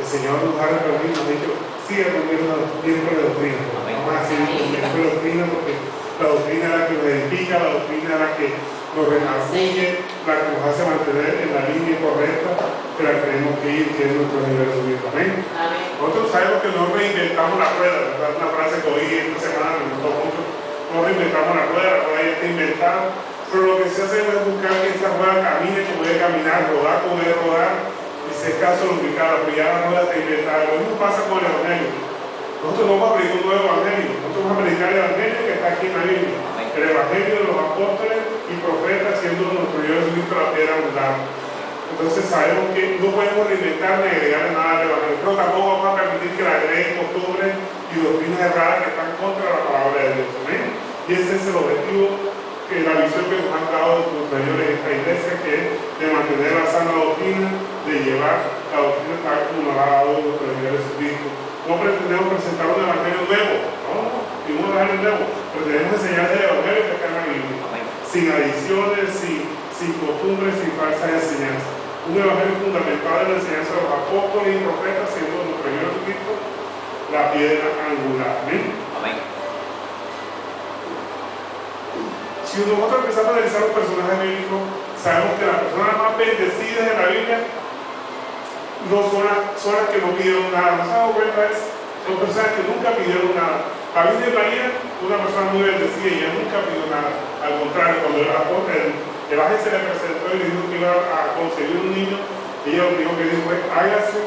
Señor nos ha reunido, nos ha dicho, sigue reuniendo miembros de doctrina. Vamos a decir miembros de doctrina porque la doctrina es la que nos edifica, la doctrina es la que nos redarguye, la que nos hace mantener en la línea correcta que la tenemos que ir, que es nuestro nivel de vida. Amén. Nosotros sabemos que no reinventamos la rueda, ¿verdad? Una frase que oí esta semana me gustó mucho. No reinventamos la rueda ya está inventada, pero lo que se hace es buscar que esa rueda camine como debe caminar, rodar como debe rodar, y si es caso lubricar, pero ya la rueda está inventada. Lo mismo pasa con el Evangelio. Nosotros no vamos a predicar un nuevo Evangelio, nosotros vamos a predicar el Evangelio que está aquí en la Biblia, el Evangelio de los apóstoles y profetas, siendo nuestro Dios Jesucristo la piedra angular. Entonces sabemos que no podemos reinventar ni agregar nada al Evangelio, pero tampoco vamos a permitir que le agreguen costumbres y doctrinas erradas que están contra la palabra de Dios. ¿Amén? Y ese es el objetivo, que la visión que nos han dado nuestros señores en esta iglesia, que es de mantener la sana doctrina, de llevar la doctrina tal como nos ha dado nuestro Señor Jesucristo. No pretendemos presentar un evangelio nuevo, no, ni un evangelio nuevo, pero tenemos que enseñar el evangelio que está en la Biblia, sin adiciones, sin costumbres, sin falsas enseñanzas. Un evangelio fundamentado en la enseñanza de los apóstoles y profetas, siendo nuestro Señor Jesucristo la piedra angular. Amén. Amén. Si nosotros empezamos a analizar los personajes bíblicos, sabemos que las personas más bendecidas de la Biblia no son las que no pidieron nada. ¿No se han dado cuenta? Son personas que nunca pidieron nada. La Virgen María, una persona muy bendecida, y ella nunca pidió nada. Al contrario, cuando el ángel se le presentó y le dijo que iba a concebir un niño, ella lo único que dijo es: hágase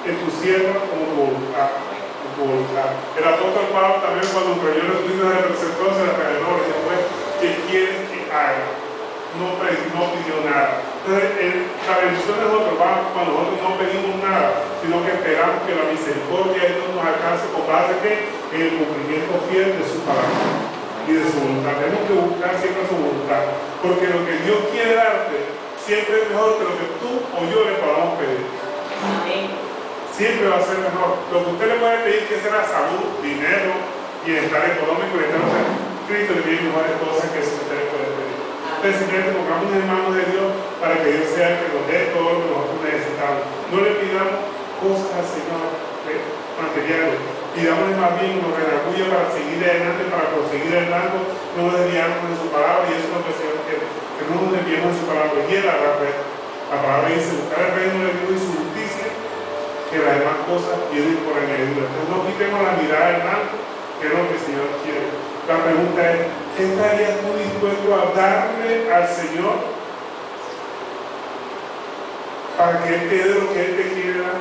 en tu sierva como tu voluntad. El apóstol Pablo también, cuando el Señor Jesucristo se le presentó, se le reveló, le dijo: ¿qué quieres que haga? No pidió nada. Entonces, la bendición de nosotros va cuando nosotros no pedimos nada, sino que esperamos que la misericordia de Dios nos alcance con base en el cumplimiento fiel de su palabra y de su voluntad. Tenemos que buscar siempre su voluntad, porque lo que Dios quiere darte siempre es mejor que lo que tú o yo le podamos pedir. Siempre va a ser mejor. Lo que usted le puede pedir, que será salud, dinero, bienestar económico, Cristo le pide mejores cosas que eso que usted le puede pedir. Entonces simplemente pongamos en manos de Dios para que Dios sea el que nos dé todo lo que nosotros necesitamos. No le pidamos cosas al Señor materiales, pidámosle más bien nos redarguya para seguir adelante, para conseguir el blanco, no nos desviamos de su palabra, y eso es lo que el Señor quiere, que no nos desviemos de su palabra. Y la palabra dice: buscar el reino de Dios y su justicia, que las demás cosas vienen por añadidura. Entonces no quitemos la mirada del blanco, que es lo que el Señor quiere. La pregunta es: ¿qué estarías tú dispuesto a darle al Señor para que Él te dé lo que Él te quiere dar?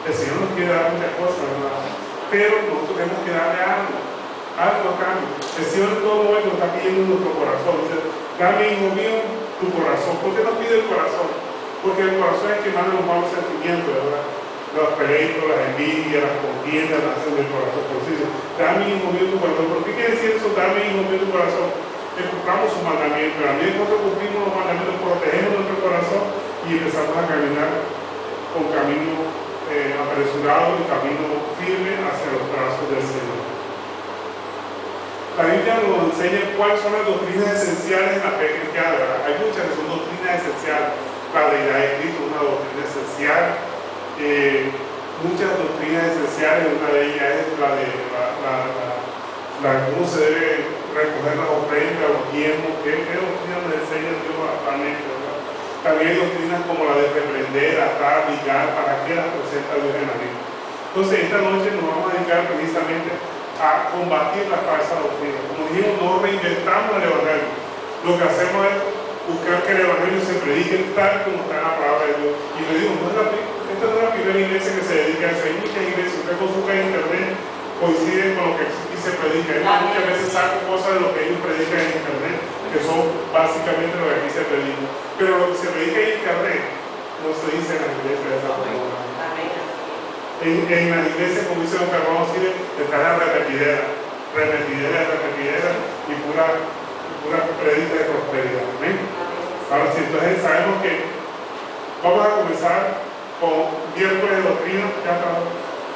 El Señor nos quiere dar muchas cosas, ¿verdad? Pero nosotros tenemos que darle algo a cambio. El Señor en todo momento está pidiendo nuestro corazón. Dice: dame, hijo mío, tu corazón. ¿Por qué nos pide el corazón? Porque el corazón es que manda los malos sentimientos, ¿verdad? Los pleitos, las envidias, las contiendas, nacen del corazón. Por eso dice: dame, hijo mío, tu corazón. ¿Por qué quiere decir eso? Dame, hijo mío, tu corazón. Que cumplamos sus mandamientos. A medida que nosotros cumplimos los mandamientos, protegemos nuestro corazón y empezamos a caminar con camino apresurado y camino firme hacia los brazos del Señor. La Biblia nos enseña cuáles son las doctrinas esenciales en la fe cristiana, ¿verdad? Hay muchas que son doctrinas esenciales. La deidad de Cristo es una doctrina esencial. Muchas doctrinas esenciales, una de ellas es la de cómo se debe recoger las ofrendas, los diezmos. ¿Qué doctrina nos enseña Dios actualmente, ¿verdad? También hay doctrinas como la de reprender, atar, ligar, para qué las presenta Dios en la Biblia. Entonces, esta noche nos vamos a dedicar precisamente a combatir la falsa doctrina. Como dijimos, no reinventamos el Evangelio. Lo que hacemos es buscar que el Evangelio se predique tal como está en la palabra de Dios. Y le digo, esta no es la primera iglesia que se dedica a eso. Hay muchas iglesias, usted consulta en internet, coinciden con lo que aquí se predica. Muchas veces saco cosas de lo que ellos predican en internet, que son básicamente lo que aquí se predica. Pero lo que se predica en internet no se dice en las iglesias de esa forma. En las iglesias, como dice don Carlos Siles, está la repetidera y pura predica de prosperidad. ¿Amén? Ahora sí, entonces sabemos que vamos a comenzar con miércoles de doctrina. Ya está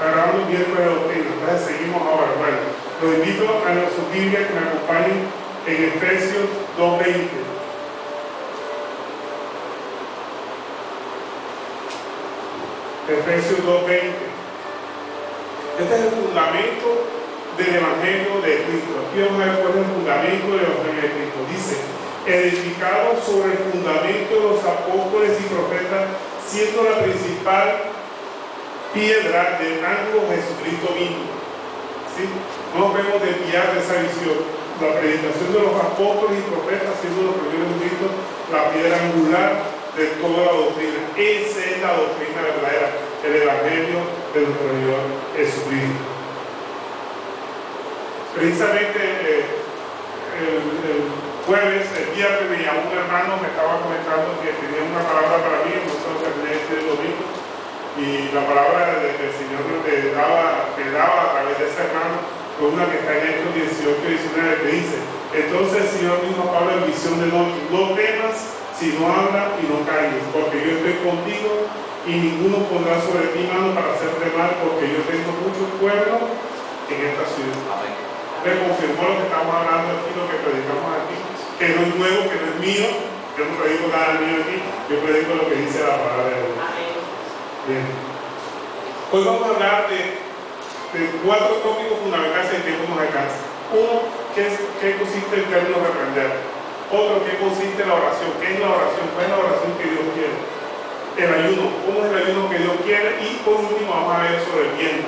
grabando miércoles de doctrina. Entonces seguimos ahora. Bueno, los invito a su Biblia que me acompañen en Efesios 2:20. Efesios 2:20. Este es el fundamento del Evangelio de Cristo. Aquí vamos a ver cuál es el fundamento del Evangelio de Cristo. Dice, edificado sobre el fundamento de los apóstoles y profetas, siendo la principal piedra del ángulo Jesucristo mismo. ¿Sí? No nos vemos desviar de esa visión. La predicación de los apóstoles y profetas, siendo los primeros Jesucristo, la piedra angular de toda la doctrina. Esa es la doctrina verdadera, el Evangelio de nuestro Señor Jesucristo. Precisamente el jueves, el viernes, me llamó un hermano, me estaba comentando que tenía una palabra para mí, nosotros terminé este domingo, y la palabra que el Señor le daba a través de ese hermano fue una que está en Hechos 18-19, que dice: entonces el Señor mismo habla en visión de noche, no temas, sino habla y no calles, porque yo estoy contigo y ninguno pondrá sobre ti mano para hacerte mal, porque yo tengo mucho pueblo en esta ciudad. Amén. Me confirmó lo que estamos hablando aquí, lo que predicamos aquí, que no es nuevo, que no es mío. Yo no predico nada mío aquí, yo predico lo que dice la palabra de Dios. Bien. Hoy vamos a hablar de 4 tópicos fundamentales en tiempo nos alcanza. Uno, ¿qué consiste el término reprender? Otro, ¿qué consiste la oración? ¿Qué es la oración? ¿Cuál es la oración que Dios quiere? El ayuno, ¿cómo es el ayuno que Dios quiere? Y por último vamos a ver sobre el tiempo.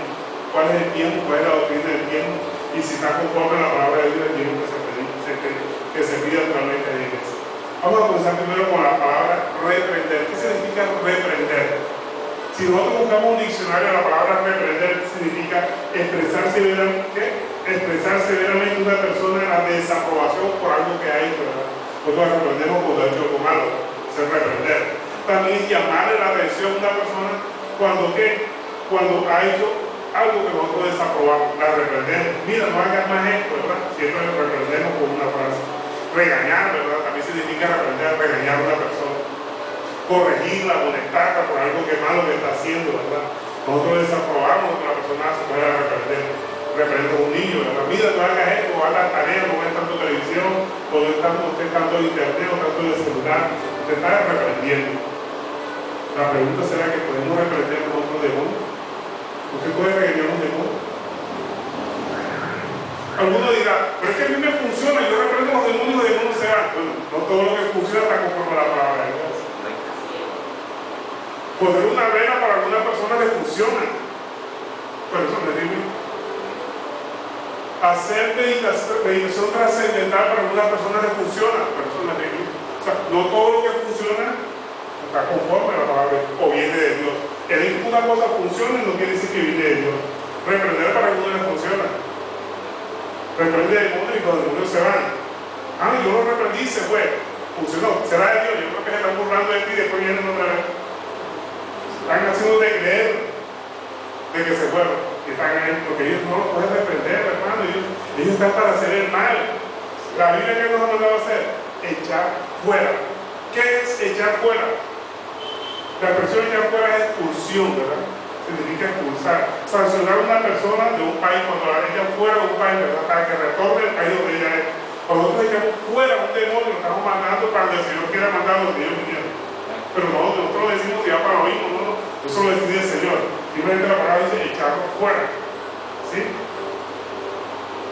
¿Cuál es el tiempo? ¿Cuál es la doctrina del tiempo? Y si está conforme a la palabra de Dios, el tiempo que se pide actualmente en la iglesia. Vamos a comenzar primero con la palabra reprender. ¿Qué significa reprender? Si nosotros buscamos un diccionario, la palabra reprender significa expresar severamente una persona la desaprobación por algo que ha hecho, ¿verdad? Nosotros reprendemos por haber hecho algo malo, es reprender. También llamarle la atención a una persona cuando ha hecho algo que nosotros desaprobamos, la reprendemos. Mira, no hagas más esto, ¿verdad? Siempre lo reprendemos con una frase. Regañar, ¿verdad? También significa regañar a una persona. Corregirla, amonestarla por algo que malo que está haciendo, ¿verdad? Nosotros desaprobamos que la persona se pueda reprender. Reprender a un niño, ¿verdad? Mira, no hagas esto, haz la tarea, no veas tanto televisión, o no estés tanto en internet, o tanto en el celular. Usted está reprendiendo. La pregunta será que podemos reprender a otro demonio. ¿Usted puede regañar a un demonio? Alguno dirá, pero es que a mí me funciona, yo reprendo a los demonios se van. Bueno, no todo lo que funciona está conforme a la palabra de Dios. Poner una vela para alguna persona le funciona, pero eso no es bíblico. Hacer meditación trascendental para alguna persona le funciona, pero eso no es bíblico. O sea, no todo lo que funciona está conforme a la palabra o viene de Dios. El decir que una cosa funciona no quiere decir que viene de Dios. Reprender para algunos le funciona. Reprende demonios y los demonios se van. Ah, yo lo reprendí y se fue. Funcionó. Será de Dios. Yo creo que se están burlando de ti y después vienen otra vez. Están haciendo de creer de que se fueron. Y están ahí porque ellos no lo pueden reprender, hermano. Ellos están para hacer el mal. La Biblia que nos ha mandado a hacer, echar fuera. ¿Qué es echar fuera? La expresión echar fuera es expulsión, ¿verdad? Significa expulsar. Sancionar a una persona de un país cuando la echan fuera de un país, ¿verdad? Para que retorne al país donde ella es. Cuando nosotros echamos fuera un demonio, lo estamos mandando para que el Señor quiera mandar a los que ellos vinieron. Pero nosotros decimos que ya para lo mismo, no, eso lo decide el Señor. Simplemente la palabra dice echarlo fuera. ¿Sí?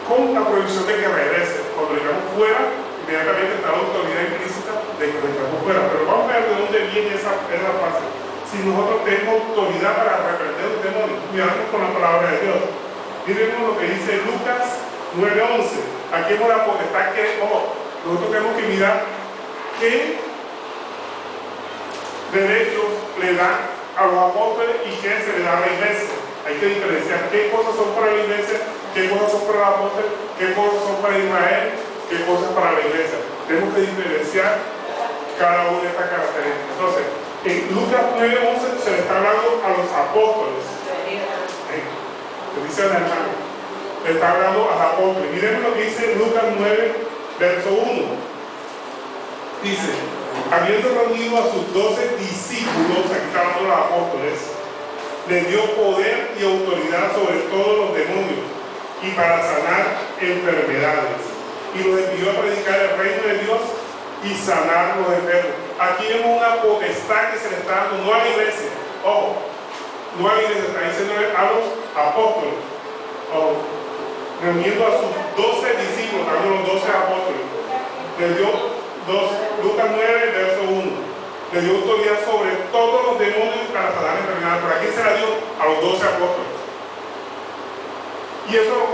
Con la prohibición de que regrese. Cuando lo echamos fuera, inmediatamente está la autoridad implícita de que lo echamos fuera. Pero vamos a ver de dónde viene esa frase. Si nosotros tenemos autoridad para reprender un demonio, miramos con la palabra de Dios. Miren lo que dice Lucas 9:11. Aquí hemos la potestad que, nosotros tenemos que mirar qué derechos le dan a los apóstoles y qué se le da a la iglesia. Hay que diferenciar qué cosas son para la iglesia, qué cosas son para los apóstoles, qué cosas son para Israel, qué cosas para la iglesia. Tenemos que diferenciar cada una de estas características. Entonces, en Lucas 9:11 se le está hablando a los apóstoles. Le dice al hermano, le está hablando a los apóstoles. Miren lo que dice Lucas 9, verso 1. Dice, habiendo reunido a sus 12 discípulos, aquí está hablando los apóstoles, les dio poder y autoridad sobre todos los demonios y para sanar enfermedades. Y los envió a predicar el reino de Dios y sanar los enfermos. Aquí vemos una potestad que se le está dando, no a la iglesia. Ojo, no a la iglesia, está diciéndole a los apóstoles, reuniendo a sus 12 discípulos, también los 12 apóstoles. Les dio Lucas 9, verso 1. Le dio autoridad sobre todos los demonios para tratar enfermedades. Por aquí se la dio a los 12 apóstoles. Y eso lo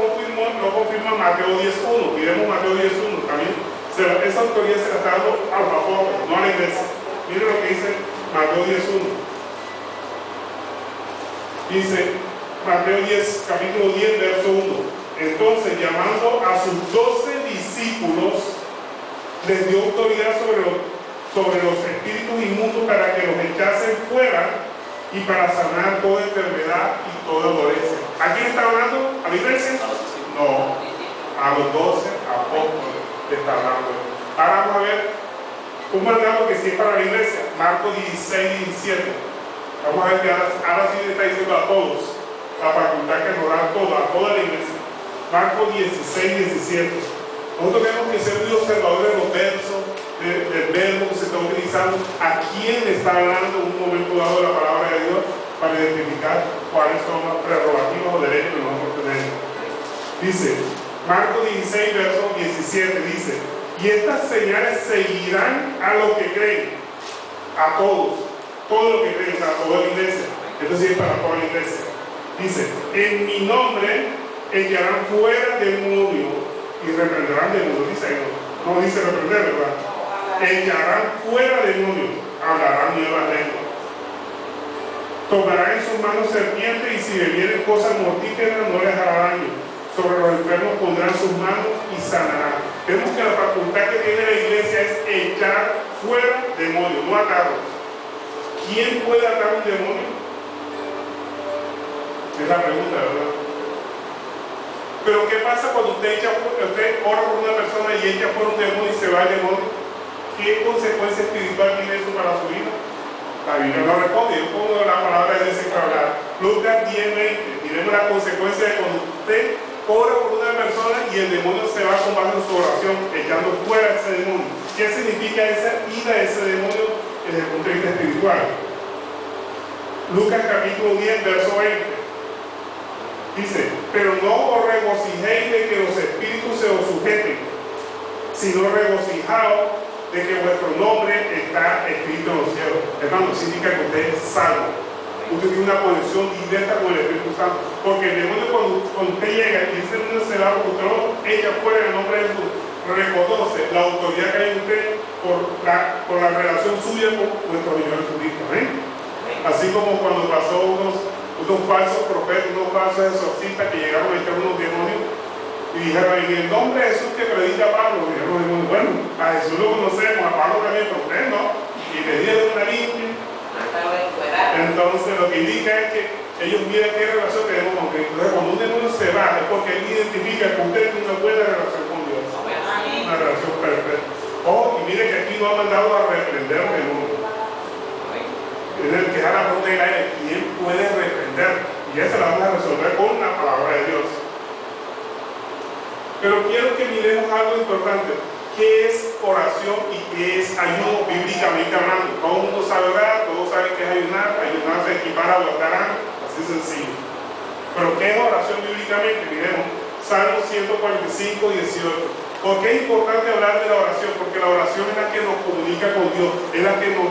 confirma Mateo 10.1. Miremos Mateo 10.1 también. Esa autoridad se la está dando a los apóstoles, no a la iglesia. Miren lo que dice Mateo 10.1. Dice Mateo 10, capítulo 10, verso 1. Entonces, llamando a sus 12 discípulos, les dio autoridad sobre los espíritus inmundos para que los echasen fuera y para sanar toda enfermedad y toda dolencia. ¿A quién está hablando? ¿A la iglesia? No, a los 12 apóstoles le está hablando. Ahora vamos a ver un mandato que sí es para la iglesia. Marcos 16, 17. Vamos a ver que ahora sí le está diciendo a todos, la facultad que nos da a toda la iglesia. Marcos 16, 17. Nosotros tenemos que ser muy observadores de los versos, del verbo que se está utilizando, a quién está hablando en un momento dado la palabra de Dios, para identificar cuáles son las prerrogativas o derechos que nosotros tenemos. Dice, Marcos 16, verso 17, dice, y estas señales seguirán a los que creen, a todos, todo lo que creen, o sea, a toda la iglesia. Esto sí es para toda la iglesia. Dice, en mi nombre echarán fuera demonios y reprenderán demonios. Dice ahí, no dice reprender, ¿verdad? Echarán fuera demonios, hablarán nuevas lenguas. Tomarán en sus manos serpientes y si bebieren cosas mortíferas no les hará daño. Sobre los enfermos pondrán sus manos y sanarán. Vemos que la facultad que tiene la iglesia es echar fuera demonios, no atarlos. ¿Quién puede atar un demonio? Es la pregunta, ¿verdad? Pero ¿qué pasa cuando usted ora por una persona y echa fuera un demonio y se va el demonio? ¿Qué consecuencia espiritual tiene eso para su vida? La Biblia no responde. Yo pongo la palabra de Dios para hablar. Lucas 10:20. Miremos la consecuencia de cuando usted ora por una persona y el demonio se va con base en su oración, echando fuera ese demonio. ¿Qué significa esa ida de ese demonio desde el punto de vista espiritual? Lucas capítulo 10, verso 20. Dice, pero no os regocijéis de que los espíritus se os sujeten, sino regocijaos de que vuestro nombre está escrito en los cielos. Hermano, significa que usted es salvo. Usted tiene una conexión directa con el Espíritu Santo. Porque el demonio cuando usted llega y ese demonio se va, usted lo echa fuera en el nombre de Jesús, reconoce la autoridad que hay en usted por la relación suya con nuestro Señor Jesucristo. Así como cuando pasó unos falsos profetas, unos falsos exorcistas que llegaron a echar unos demonios y dijeron, en el nombre de Jesús que predica Pablo, dijeron, bueno, a Jesús lo conocemos, a Pablo también, pero usted no, y le dieron una limpia. Entonces lo que indica es que ellos miran qué relación tenemos con Cristo. Entonces cuando un demonio se va es porque él identifica que usted tiene una buena relación con Dios, una relación perfecta. Y mire que aquí no ha mandado a reprender al demonio. Es el que da la pregunta del aire, ¿quién puede reprender? Y esa la vamos a resolver con la palabra de Dios. Pero quiero que miremos algo importante. ¿Qué es oración y qué es ayuno bíblicamente hablando? Todo el mundo sabe orar, todos saben qué es ayunar. Ayunar se equipara a guardar, así sencillo. Pero ¿qué es oración bíblicamente? Miremos, Salmo 145, 18. ¿Por qué es importante hablar de la oración? Porque la oración es la que nos comunica con Dios, es la que nos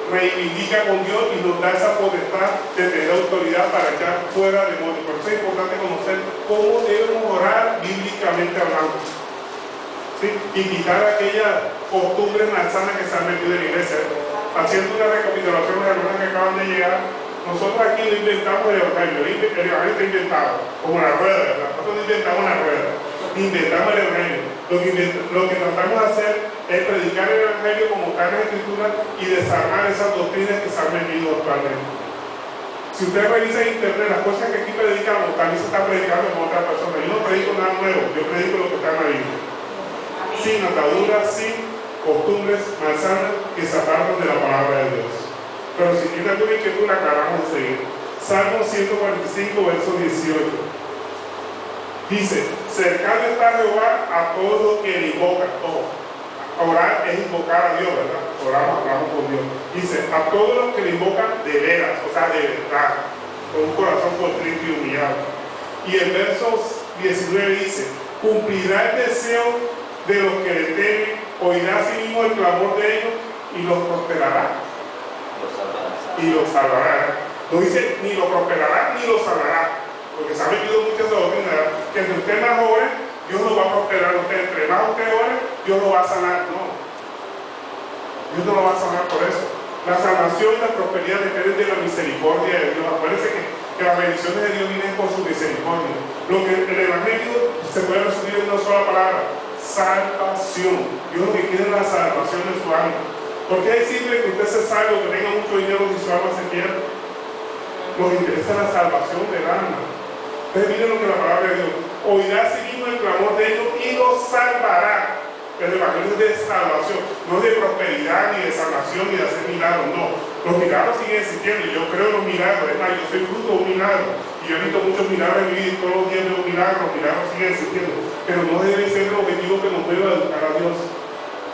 reivindica con Dios y nos da esa potestad de tener autoridad para echar fuera demonios. Por eso es importante conocer cómo debemos orar bíblicamente hablando. ¿Sí? Y quitar aquellas costumbres malsanas que se han metido en la iglesia. Haciendo una recapitulación de las hermanas que acaban de llegar, nosotros aquí no inventamos el evangelio está inventado, como la rueda, ¿verdad? Nosotros no inventamos la rueda, inventamos el evangelio. Lo que tratamos de hacer es predicar el evangelio como está en la escritura y desarmar esas doctrinas que se han metido actualmente. Si usted revisa en internet las cosas que aquí predicamos, también se está predicando con otras personas. Yo no predico nada nuevo, yo predico lo que está en la Biblia. Sin ataduras, sin costumbres malsanas que se apartan de la palabra de Dios. Pero si tiene alguna inquietud, la aclaramos enseguida. Salmo 145, verso 18. Dice, cercano está Jehová a todos los que le invocan. Orar es invocar a Dios, ¿verdad? Hablamos con Dios. Dice, a todos los que le invocan de veras, o sea, de verdad. con un corazón contrito y humillado. Y el verso 19 dice, cumplirá el deseo de los que le temen, oirá a sí mismo el clamor de ellos y los prosperará. Y los salvará. No dice ni lo prosperará ni lo salvará, porque se ha metido muchas doctrinas que entre usted más ore, Dios lo va a prosperar a usted. Entre más usted ore, Dios lo va a sanar. No, Dios no lo va a sanar por eso. La salvación y la prosperidad dependen de la misericordia de Dios. Acuérdense que las bendiciones de Dios vienen por su misericordia. Lo que el Evangelio se puede resumir en una sola palabra: salvación. Dios lo que quiere es la salvación de su alma. ¿Por qué decirle que usted se salve o que tenga mucho dinero y su alma se pierde? Nos interesa la salvación del alma. Entonces miren lo que la palabra de Dios: oirá a sí mismo el clamor de ellos y los salvará. El Evangelio es de salvación, no de prosperidad, ni de salvación, ni de hacer milagros, no. Los milagros siguen existiendo, y yo creo en los milagros. Es más, yo soy fruto de un milagro, y yo he visto muchos milagros en mi vida, y todos los días veo milagros, los milagros siguen existiendo, pero no debe ser el objetivo que nos mueva a buscar a Dios.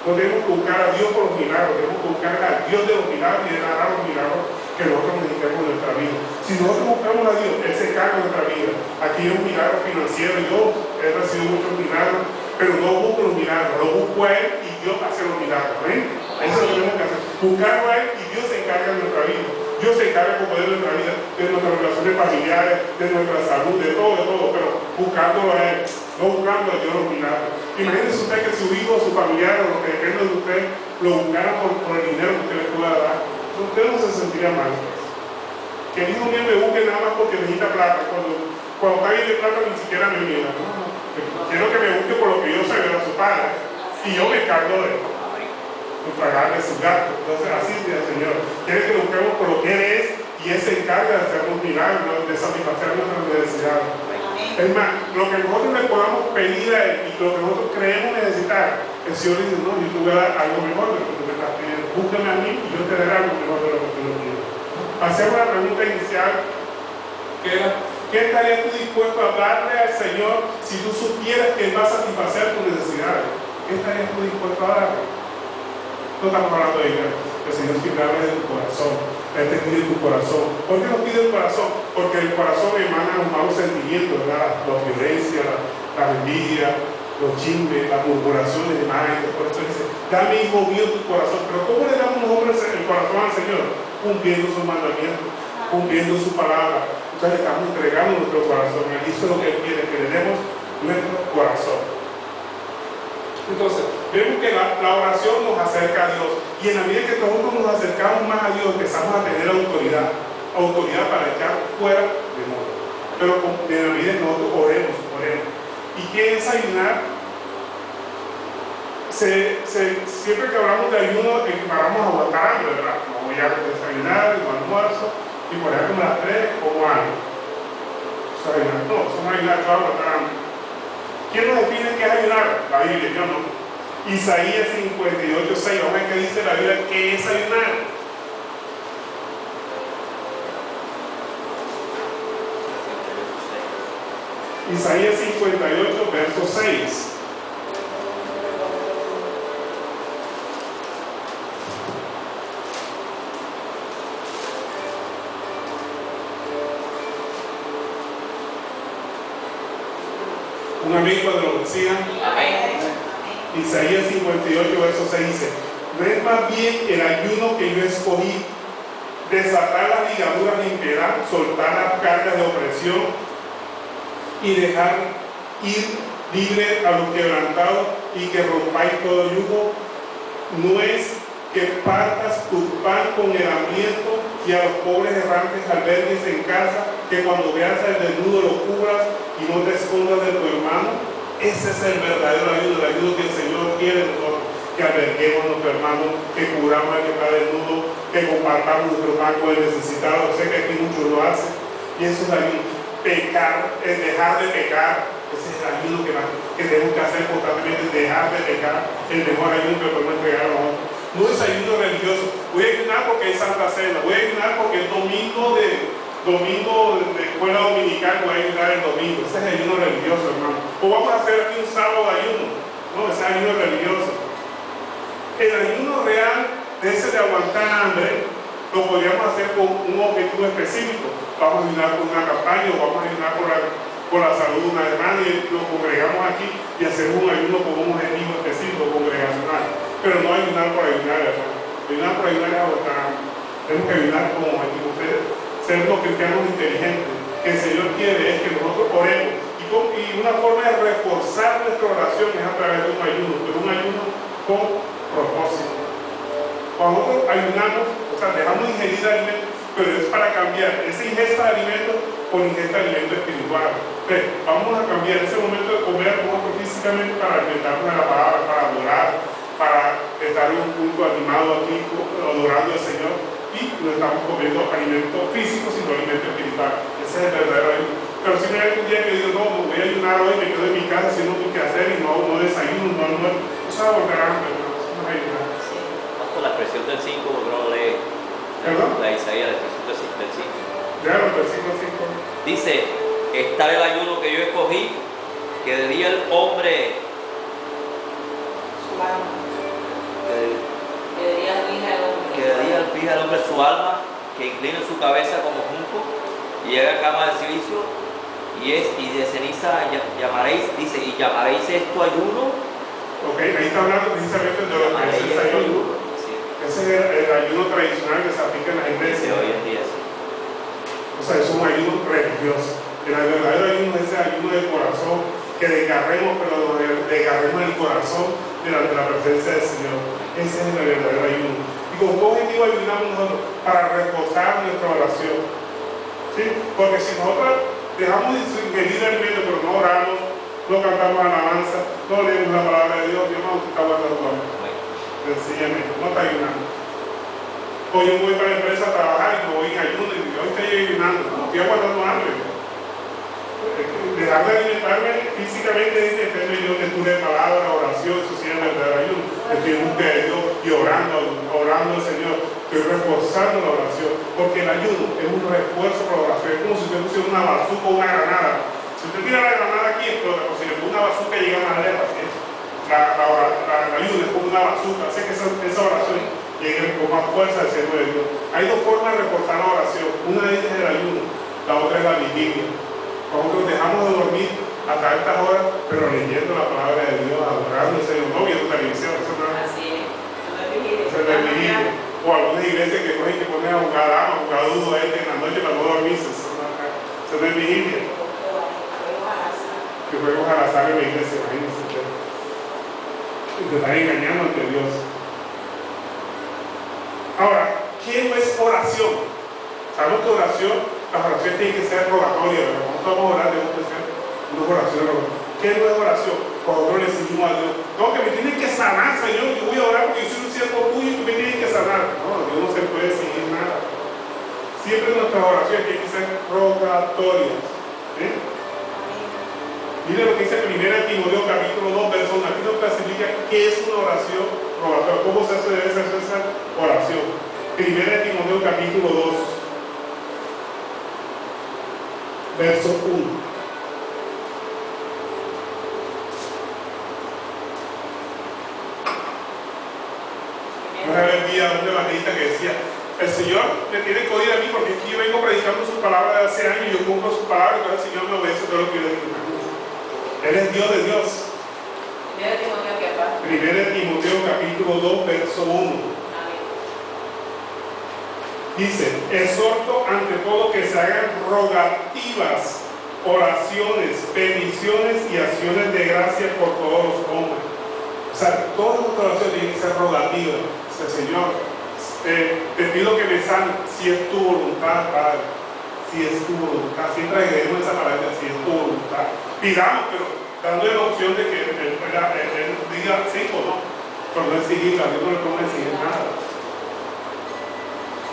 No debemos buscar a Dios por los milagros, debemos buscar a Dios de los milagros y de narrar los milagros que nosotros necesitamos en nuestra vida. Si nosotros buscamos a Dios, Él se encarga de nuestra vida. Aquí hay un milagro financiero, yo he recibido muchos milagros, pero no busco los milagros, lo busco a Él y Dios hace los milagros. Eso es lo que tenemos que hacer, buscarlo a Él y Dios se encarga de nuestra vida. Dios se encarga de poder de nuestra vida, de nuestras relaciones familiares, de nuestra salud, de todo, pero buscándolo a Él, no buscando a Dios los milagros. Imagínese usted que su hijo, su familiar o lo que depende de usted lo buscara por el dinero que usted le pueda dar. Usted no se sentiría mal. Que el hijo mío me busque nada más porque necesita plata. Cuando está bien de plata ni siquiera me mira. No. Quiero que me busque por lo que yo sé de su padre. Y yo me encargo de pagarle sus gastos. Entonces así dice el Señor. Quiere que lo busquemos por lo que Él es y Él se encarga de hacer un milagro, de satisfacer nuestras necesidades. Es más, lo que nosotros le podamos pedir a Él y lo que nosotros creemos necesitar, el Señor dice, no, yo te voy a dar algo mejor de lo que tú me estás pidiendo. Búscame a mí y yo te daré algo mejor de lo que tú me pides. Hacemos la pregunta inicial, que era, ¿qué estarías tú dispuesto a darle al Señor si tú supieras que Él va a satisfacer tus necesidades? ¿Qué estarías tú dispuesto a darle? No estamos hablando de dinero. El Señor siempre habla de tu corazón. Él te pide tu corazón. ¿Por qué nos pide el corazón? Porque el corazón emana un malos sentimientos, ¿verdad? La violencia, la envidia, los chismes, las murmuraciones de madre. Por eso dice, dame, hijo mío, tu corazón. Pero ¿cómo le damos nosotros el corazón al Señor? Cumpliendo sus mandamientos, cumpliendo su palabra. Entonces estamos entregando nuestro corazón. Y eso es lo que Él quiere, que le demos nuestro corazón. Entonces, vemos que la oración nos acerca a Dios, y en la medida que nosotros nos acercamos más a Dios, empezamos a tener autoridad para echar fuera demonios. Pero en la medida que nosotros oremos. ¿Y qué es ayunar? Siempre que hablamos de ayuno, equiparamos a aguantar hambre, ¿verdad? No voy a desayunar, no almuerzo, y por ahí como las 3 como algo. Eso es ayunar. No, eso no es ayunar, eso es aguantar hambre. ¿Quién nos define qué es ayunar? La Biblia, yo no. Isaías 58:6, vamos a ver qué dice la Biblia, ¿qué es ayunar? Isaías 58, verso 6. Un amigo de lo decía. Isaías 58, verso 6 dice, no es más bien el ayuno que yo escogí, desatar las ligaduras de impiedad, soltar las cargas de opresión y dejar ir libre a los quebrantados y que rompáis todo yugo. No es que partas tu pan con el hambriento y a los pobres errantes albergues en casa, que cuando veas al desnudo lo cubras y no te escondas de tu hermano. Ese es el verdadero ayuno, el ayuno que el Señor quiere de nosotros, que alberguemos a nuestro hermano, que cubramos al que está desnudo, que compartamos nuestro pan con el necesitado. Sé que aquí muchos lo hacen, y eso es el ayuno. Pecar, es dejar de pecar. Ese es el ayuno que tenemos que hacer constantemente, dejar de pecar. El mejor ayuno que podemos entregar a nosotros. No es ayuno religioso. Voy a ayunar porque es Santa Cena, voy a ayunar porque el domingo de escuela dominical, voy a ayunar el domingo. Ese es el ayuno religioso, hermano. O vamos a hacer aquí un sábado de ayuno. No, ese es ayuno religioso. El ayuno real, de ese de aguantar hambre, lo podríamos hacer con un objetivo específico. Vamos a ayudar por una campaña o vamos a ayudar por la salud de una hermana y nos congregamos aquí y hacemos un ayuno con un objetivo específico congregacional. Pero no ayunar por ayunar, hermano. Ayunar por ayunar es agotar. Tenemos que ayunar como objetivo. Ser unos cristianos inteligentes. Que el Señor quiere es que nosotros oremos. Y una forma de reforzar nuestra oración es a través de un ayuno, pero un ayuno con propósito. Cuando nosotros ayunamos, o sea, dejamos de ingerir alimentos, pero es para cambiar esa ingesta de alimentos por ingesta de alimentos espiritual. Entonces, vamos a cambiar ese momento de comer nosotros físicamente para alimentarnos de la palabra, para adorar, para estar en un punto animado aquí, adorando al Señor, y no estamos comiendo alimentos físicos, sino alimentos espirituales. Ese es el verdadero ayuno. Pero si me hay un día que digo, no, me voy a ayunar hoy, me quedo en mi casa haciendo lo que hacer y no desayuno, no almuerzo, eso va a volver hambre, no es ayunar. Sí. Con la expresión del 5, no lee. ¿Perdón? La Isaías, la expresión del 5. Ya, el versículo 5. Dice, está el ayuno que yo escogí, que de día el hombre... Su alma. Que de día fija el hombre. Que de día fija el hombre su alma, que incline su cabeza como junco, y llega a cama de silicio, y de ceniza llamaréis, dice, y llamaréis esto ayuno. Ok, ahí está hablando precisamente de lo que es el ayuno. Sí. Ese es el ayuno tradicional que se aplica en las iglesias. Sí, hoy en día sí. O sea, es un ayuno religioso. El verdadero ayuno es ese ayuno del corazón, que desgarremos, pero desgarremos el corazón de la presencia del Señor. Ese es el verdadero ayuno. ¿Y con qué objetivo ayunamos nosotros? Para reforzar nuestra oración. ¿Sí? Porque si nosotros dejamos de ingerir alimento, pero no oramos, no cantamos alabanza, no leemos la palabra de Dios, Dios no está guardando tu alma. Sencillamente, no está ayunando. O yo voy para la empresa a trabajar y me voy en ayuno y yo estoy ayunando, no estoy aguantando hambre. Dejar de alimentarme físicamente es que esté en lectura de palabra, oración, eso sí es el verdadero ayuno. Estoy en búsqueda de Dios y orando al Señor. Estoy reforzando la oración, porque el ayuno es un refuerzo para la oración. Es como si usted pusiera una bazuca o una granada. Si usted tira la granada aquí, explota, pero si le pone una bazuca llega más lejos. ¿Sí? La ayuno es como una bazuca, hace que esa oración llegue con más fuerza al centro de Dios. Hay dos formas de reforzar la oración. Una de ellas es el ayuno, la otra es la vigilia. Nosotros dejamos de dormir hasta altas horas, pero leyendo la palabra de Dios, adorando al Señor, no viendo televisión. Eso no es. Así es. Eso es vigilia. O algunas iglesias que cogen que ponen a jugar dama, a jugar dudo a en la noche para no dormirse. Eso no es vigilia. Que juegos al azar en la iglesia, imagínense ustedes. Y te están engañando ante Dios. Ahora, ¿qué no es oración? Sabemos que oración, las oraciones tienen que ser rogatorias, pero cuando vamos a orar debemos que ser una oración rogatorias. ¿Qué no es oración? Cuando nosotros le decimos a Dios, no, que me tienes que sanar, Señor, yo voy a orar porque yo soy un siervo tuyo y tú me tienes que sanar. No, Dios no se puede exigir nada. Siempre nuestras oraciones tienen que ser rogatorias. ¿Sí? Mire lo que dice 1 Timoteo capítulo 2, verso 1. Aquí nos clasifica qué es una oración rogatoria, cómo se debe hacer esa oración. 1 Timoteo capítulo 2. Verso 1. Una vez vi a un evangelista que decía, el Señor me tiene que oír a mí porque aquí yo vengo predicando su palabra de hace años y yo cumplo su palabra y entonces el Señor me obedece todo lo que yo digo. Él es Dios de Dios. 1 Timoteo capítulo 2, verso 1. Dice, exhorto ante todo que se hagan rogativas, oraciones, peticiones y acciones de gracia por todos los hombres. O sea, todas nuestras oraciones tienen que ser rogativas. O sea, Señor, te pido que me sanes si es tu voluntad, Padre. Si es tu voluntad. Siempre agreguemos esa palabra, si es tu voluntad. Pidamos, pero dándole la opción de que él diga sí o no. Pero no exigir, a Dios no le podemos exigir nada.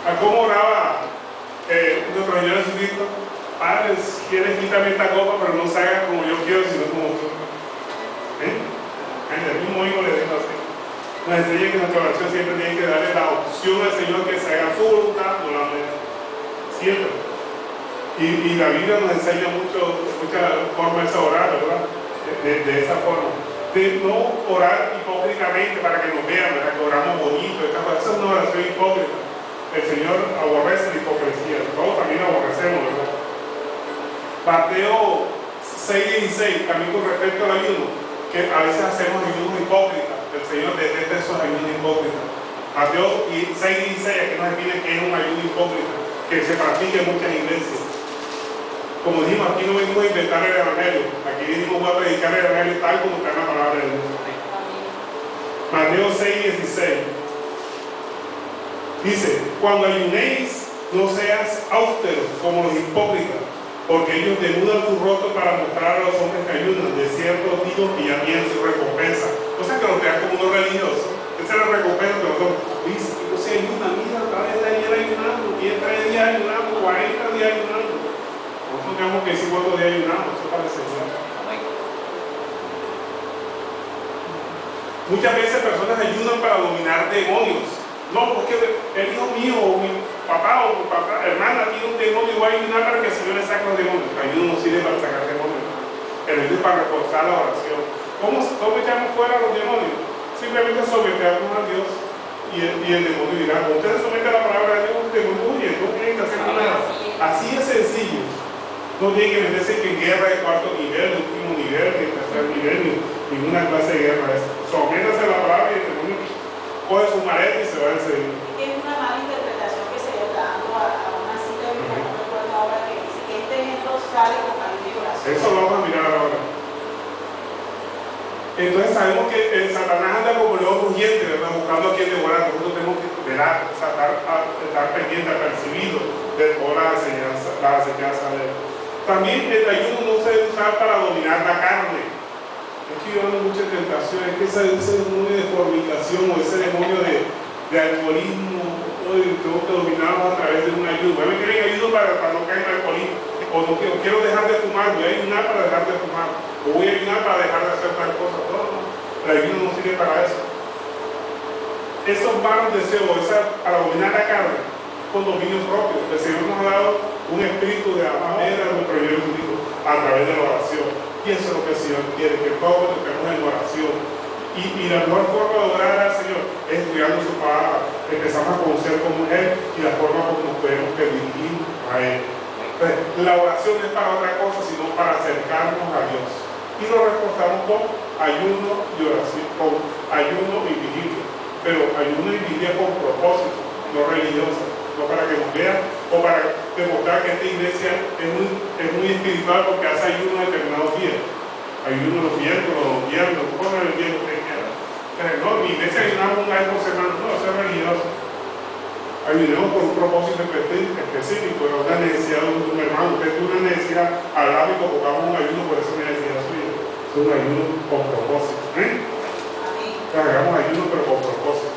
¿A cómo oraba nuestro Señor Jesucristo? Padre, si quieres quítame esta copa, pero no se haga como yo quiero, sino como tú. El mismo hijo le dijo así. Nos enseña que nuestra oración siempre tiene que darle la opción al Señor que se haga su voluntad, no la mía. Siempre. Y la Biblia nos enseña muchas formas de orar, ¿verdad? De esa forma. De no orar hipócritamente para que nos vean, ¿verdad? Que oramos bonito. Esa es una oración hipócrita. el Señor aborrece la hipocresía. Todos también aborrecemos, ¿verdad? Mateo 6:16, también con respecto al ayuno, que a veces hacemos ayunos hipócritas. El Señor detesta esos ayunos hipócritas. Mateo 6:16, aquí nos define que es un ayuno hipócrita, que se practica en muchas iglesias. Como dijimos, aquí no venimos a inventar el evangelio, aquí venimos a predicar el evangelio tal como está en la palabra de Dios. Mateo 6:16 dice: cuando ayunéis, no seas austeros como los hipócritas, porque ellos denudan su rostro para mostrar a los hombres que ayunan. De cierto digo que ya tienen su recompensa. O sea que los vean como unos religiosos. Esa es la recompensa de los hombres. Dice, no se ayuna, mira, otra vez ayer ayunando, 3 días ayunando, 40 días ayunando. Nosotros tenemos que decir cuántos días ayunamos, eso para el Señor. Muchas veces personas ayudan para dominar demonios. No, porque el hijo mío o mi papá o mi papá, hermana tiene un demonio y voy a ayudar para que el Señor le saque los demonios. El ayuno no sirve para sacar demonios. El ayuno es para reforzar la oración. ¿Cómo echamos fuera los demonios? Simplemente someternos a Dios y el demonio dirá: ustedes someten a la palabra de Dios, el demonio huye, no tienen que hacer nada. Así es sencillo. No tienen que meterse en guerra de cuarto nivel, de último nivel, de tercer nivel, ni ninguna clase de guerra. Sométase a la palabra y el demonio coge su maleta y se va a seguir. Tiene una mala interpretación que se le está dando a una cita de no recuerdo ahora, que dice que este ejemplo sale con ayuno y oración. Eso lo vamos a mirar ahora. Entonces sabemos que Satanás anda como león rugiente, ¿verdad? Buscando a quien devorar. Nosotros tenemos que velar, estar pendiente, apercibido de todas las enseñanzas de él. También el ayuno no se debe usar para dominar la carne. Es que yo ando mucha tentación, es que ese demonio de fornicación o ese demonio de alcoholismo, tengo que dominarlo a través de un ayuno. A mí me quieren ayuno para no caer en alcoholismo, o no quiero dejar de fumar, voy a ayunar para dejar de fumar, o voy a ayunar para dejar de hacer tal cosa. No, el ayuno no sirve para eso. Esos malos deseos, para dominar la carne, con dominio propio. El Señor nos ha dado un espíritu de amor a nuestro Jesucristo a través de la oración. Y eso es lo que el Señor quiere, que todos nos estemos en oración. Y la mejor forma de orar al Señor es estudiando su palabra. Empezamos a conocer cómo es Él y la forma como nos podemos dirigir a Él. Entonces, la oración no es para otra cosa, sino para acercarnos a Dios. Y lo reforzamos con ayuno y oración, con ayuno y vigilia. Pero ayuno y vigilia con propósito, no religioso. No para que nos vean o para demostrar que esta iglesia es muy espiritual porque hace ayuno en determinados días. Ayuno los miércoles, los viernes, pongan el día que ustedes quieran. No, mi iglesia ayunamos una vez por semana, no, eso es religioso. Ayunemos por un propósito específico, una necesidad de un hermano. Usted tiene una necesidad, hablamos y convocamos un ayuno por esa necesidad suya. Es un ayuno con propósito. Hagamos ayuno pero con propósito.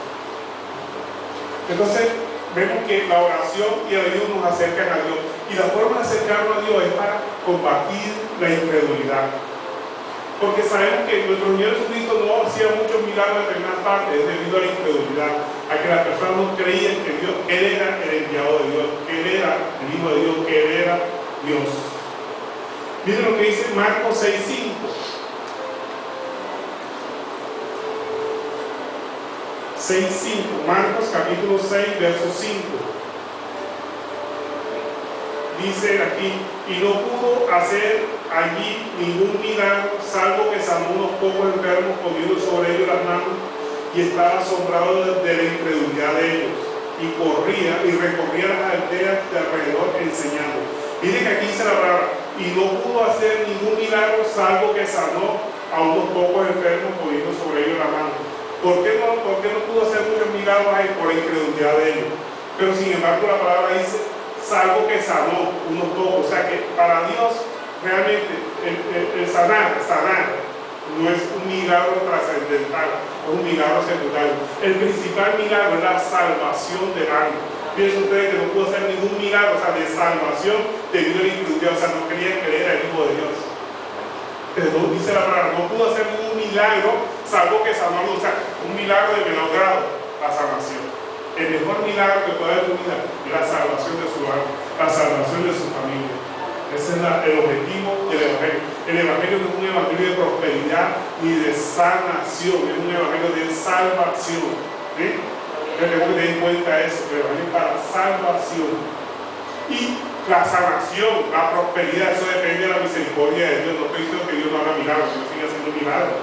Entonces, vemos que la oración y el ayuno nos acercan a Dios. Y la forma de acercarnos a Dios es para combatir la incredulidad. Porque sabemos que nuestro Señor Jesucristo no hacía muchos milagros en determinadas partes, es debido a la incredulidad, a que las personas no creían que Él era el enviado de Dios, que Él era el Hijo de Dios, que Él era Dios. Miren lo que dice Marcos 6:5. 6:5, Marcos capítulo 6, verso 5. Dice aquí: y no pudo hacer allí ningún milagro, salvo que sanó unos pocos enfermos, poniendo sobre ellos las manos, y estaba asombrado de la incredulidad de ellos, y corría y recorría las aldeas de alrededor enseñando. Miren que aquí dice la palabra: y no pudo hacer ningún milagro, salvo que sanó a unos pocos enfermos, poniendo sobre ellos las manos. ¿Por qué no pudo hacer muchos milagros ahí? Por la incredulidad de ellos. Pero sin embargo la palabra dice: salvo que sanó unos pocos. O sea que para Dios realmente el sanar no es un milagro trascendental, es un milagro secundario. El principal milagro es la salvación del alma. Piensen ustedes que no pudo hacer ningún milagro, o sea, de salvación debido a la incredulidad, o sea, no querían creer al Hijo de Dios. Entonces, dice la palabra, no pudo hacer ningún milagro, salvo que sanó, o sea, un milagro de menor grado, la salvación. El mejor milagro que puede haber en tu vida es la salvación de su alma, la salvación de su familia. Ese es el objetivo del Evangelio. El Evangelio no es un Evangelio de prosperidad ni de sanación, es un Evangelio de salvación. ¿Sí? tenemos que tener en cuenta eso, que es para salvación. Y la sanación, la prosperidad, eso depende de la misericordia de Dios. No estoy diciendo que Dios no haga milagros, Dios sigue haciendo milagros.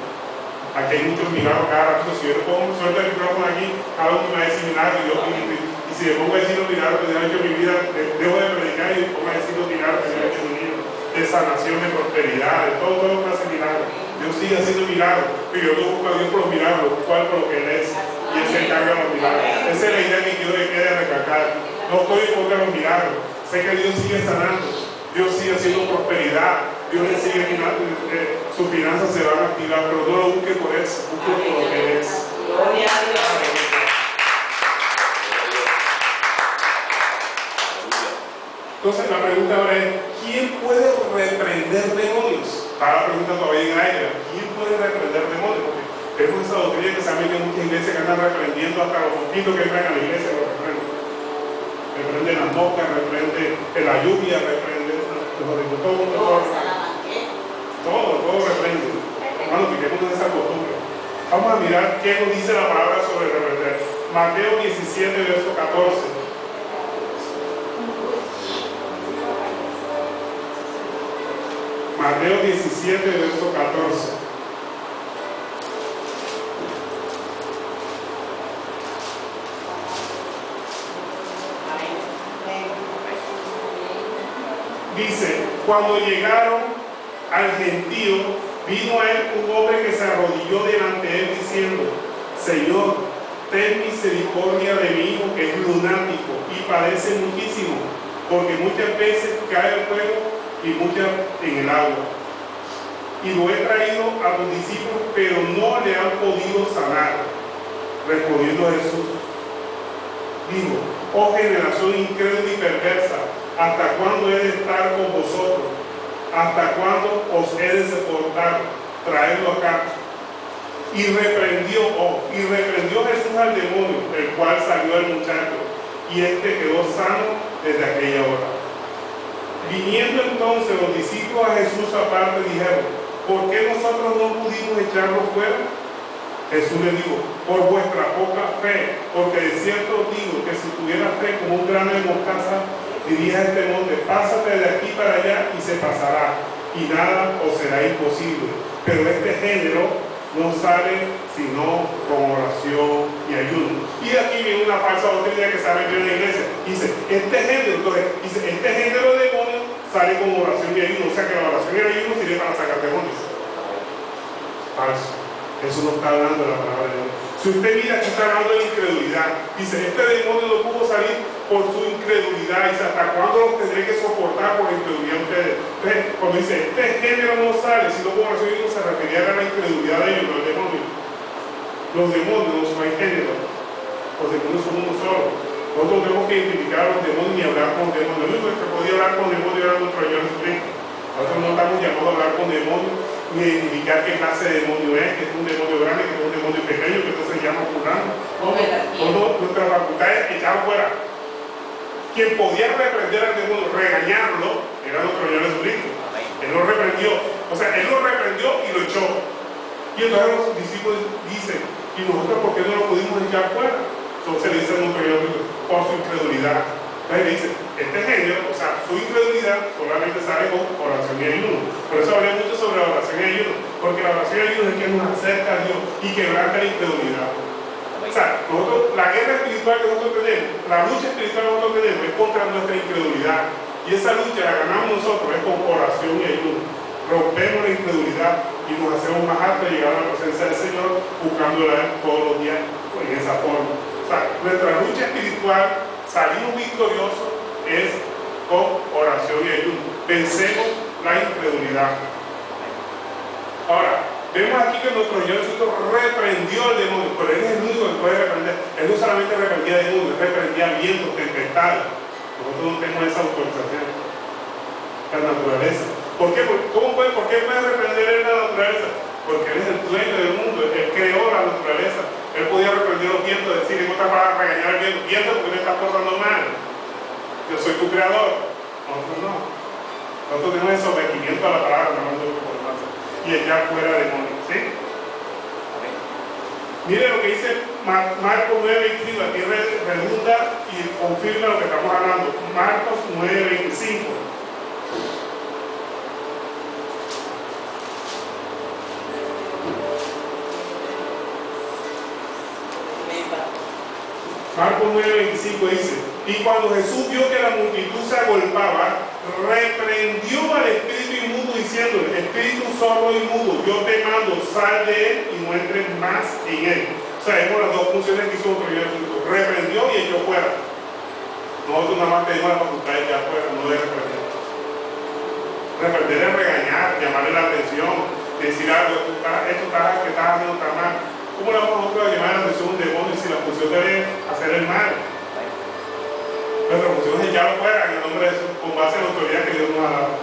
Aquí hay muchos milagros cada rato. Si yo le pongo suelta el micrófono aquí, cada uno me va a decir milagros. Y si le pongo a decir los milagros que Dios ha hecho en mi vida, dejo de predicar y pongo a decir los milagros que Dios ha hecho en mi vida. De sanación, de prosperidad, de todo lo que hace milagros. Dios sigue haciendo milagros, pero yo no busco a Dios por los milagros, busco a Él por lo que Él es. Y Él se encarga de los milagros. Esa es la idea que yo le quede recalcar. No estoy en contra de los milagros. Sé que Dios sigue sanando, Dios sigue haciendo prosperidad, Dios le sigue sus finanzas se van a activar, pero no lo busque por eso, busque por lo que Él es. Gloria a Dios. Entonces la pregunta ahora es, ¿quién puede reprender demonios? Está la pregunta todavía en aire. ¿Quién puede reprender demonios? Porque tenemos esa doctrina que se ha metido en muchas iglesias que andan reprendiendo hasta los mosquitos que entran a la iglesia, los reprenden. Reprende las moscas, reprende la lluvia, reprende todo reprende. Hermano, quitemos de esa costumbre. Vamos a mirar qué nos dice la palabra sobre reprender. Mateo 17, verso 14. Mateo 17, verso 14. Dice, cuando llegaron al gentío, vino a él un hombre que se arrodilló delante de él diciendo, Señor, ten misericordia de mi hijo que es lunático y padece muchísimo, porque muchas veces cae al fuego y muchas en el agua. Y lo he traído a tus discípulos, pero no le han podido sanar. Respondiendo Jesús, dijo, oh generación incrédula y perversa, ¿hasta cuándo he de estar con vosotros? ¿Hasta cuándo os he de soportar? Traedlo acá. Y reprendió Jesús al demonio, el cual salió al muchacho, y éste quedó sano desde aquella hora. Viniendo entonces los discípulos a Jesús aparte, dijeron, ¿por qué nosotros no pudimos echarlo fuera? Jesús le dijo, por vuestra poca fe, porque de cierto os digo que si tuviera fe como un grano de mostaza, diría a este monte, pásate de aquí para allá y se pasará, y nada os será imposible. Pero este género no sale sino con oración y ayuno. Y de aquí viene una falsa doctrina que se ha metido en la iglesia. Dice, este género de demonios sale con oración y ayuno. O sea que la oración y el ayuno sirve para sacar demonios. Falso. Eso no está hablando de la palabra de Dios. Si usted mira, aquí está hablando de incredulidad. Dice, este demonio no pudo salir por su incredulidad. Dice, ¿hasta cuándo los tendré que soportar por la incredulidad de ustedes? Entonces, cuando dice, este género no sale, sino con oración y ayuno, se refería a la incredulidad de ellos, los demonios. Los demonios no hay género. Los demonios son uno solo. Nosotros tenemos que identificar a los demonios y hablar con demonios. Lo único que podía hablar con demonios era nuestro Señor Jesucristo. Nosotros no estamos llamados a hablar con demonios ni a identificar qué clase de demonio es, que es un demonio grande, que es un demonio pequeño, que entonces se llama fulano. Nuestra facultad es echar fuera. Quien podía reprender al demonio, regañarlo, era nuestro Señor Jesucristo. Él lo reprendió. O sea, él lo reprendió y lo echó. Y entonces los discípulos dicen, ¿y nosotros por qué no lo pudimos echar fuera? Entonces le dice a nuestro Señor Jesucristo, por su incredulidad. Entonces le dice, este género, o sea, su incredulidad solamente sale con oración y ayuno. Por eso hablé mucho sobre la oración y ayuno, porque la oración y ayuno es que nos acerca a Dios y quebranta la incredulidad. O sea, la guerra espiritual que nosotros tenemos, la lucha espiritual que nosotros tenemos es contra nuestra incredulidad. Y esa lucha la ganamos nosotros es con oración y ayuno. Rompemos la incredulidad y nos hacemos más altos de llegar a la presencia del Señor buscándola todos los días en esa forma. O sea, nuestra lucha espiritual, salimos victoriosos es con oración y ayuno. Vencemos la incredulidad. Ahora, vemos aquí que nuestro Señor Jesucristo reprendió al demonio, pero Él es el único que puede reprender. Él no solamente reprendía demonios, Él reprendía vientos, tempestades. Nosotros no tenemos esa autorización. La naturaleza. ¿Por qué? ¿Por qué puede reprender Él la naturaleza? Porque Él es el dueño del mundo, Él creó la naturaleza. Él podía reprender los vientos, decir en otras palabras, regañar al viento, viento porque me estás portando mal. Yo soy tu creador. Nosotros no. Nosotros tenemos el sometimiento a la palabra, y echar fuera demonios, ¿sí? Mire lo que dice Marcos 9:25, aquí redunda y confirma lo que estamos hablando. Marcos 9:25. Marcos 9:25 dice: y cuando Jesús vio que la multitud se agolpaba, reprendió al espíritu inmundo diciéndole: espíritu sordo y mudo, yo te mando, sal de él y no entres más en él. O sea, vemos las dos funciones que hizo nuestro Señor Jesucristo: reprendió y echó fuera. Nosotros nada más tenemos la facultad de echar fuera, no de reprender. Reprender es regañar, llamarle la atención, decir algo: esto que estás haciendo está mal. ¿Cómo le vamos nosotros a llamar la atención a un demonio si la función debe hacer el mal? Nuestra función es echarlo fuera en el nombre de Jesús, con base en la autoridad que Dios nos ha dado.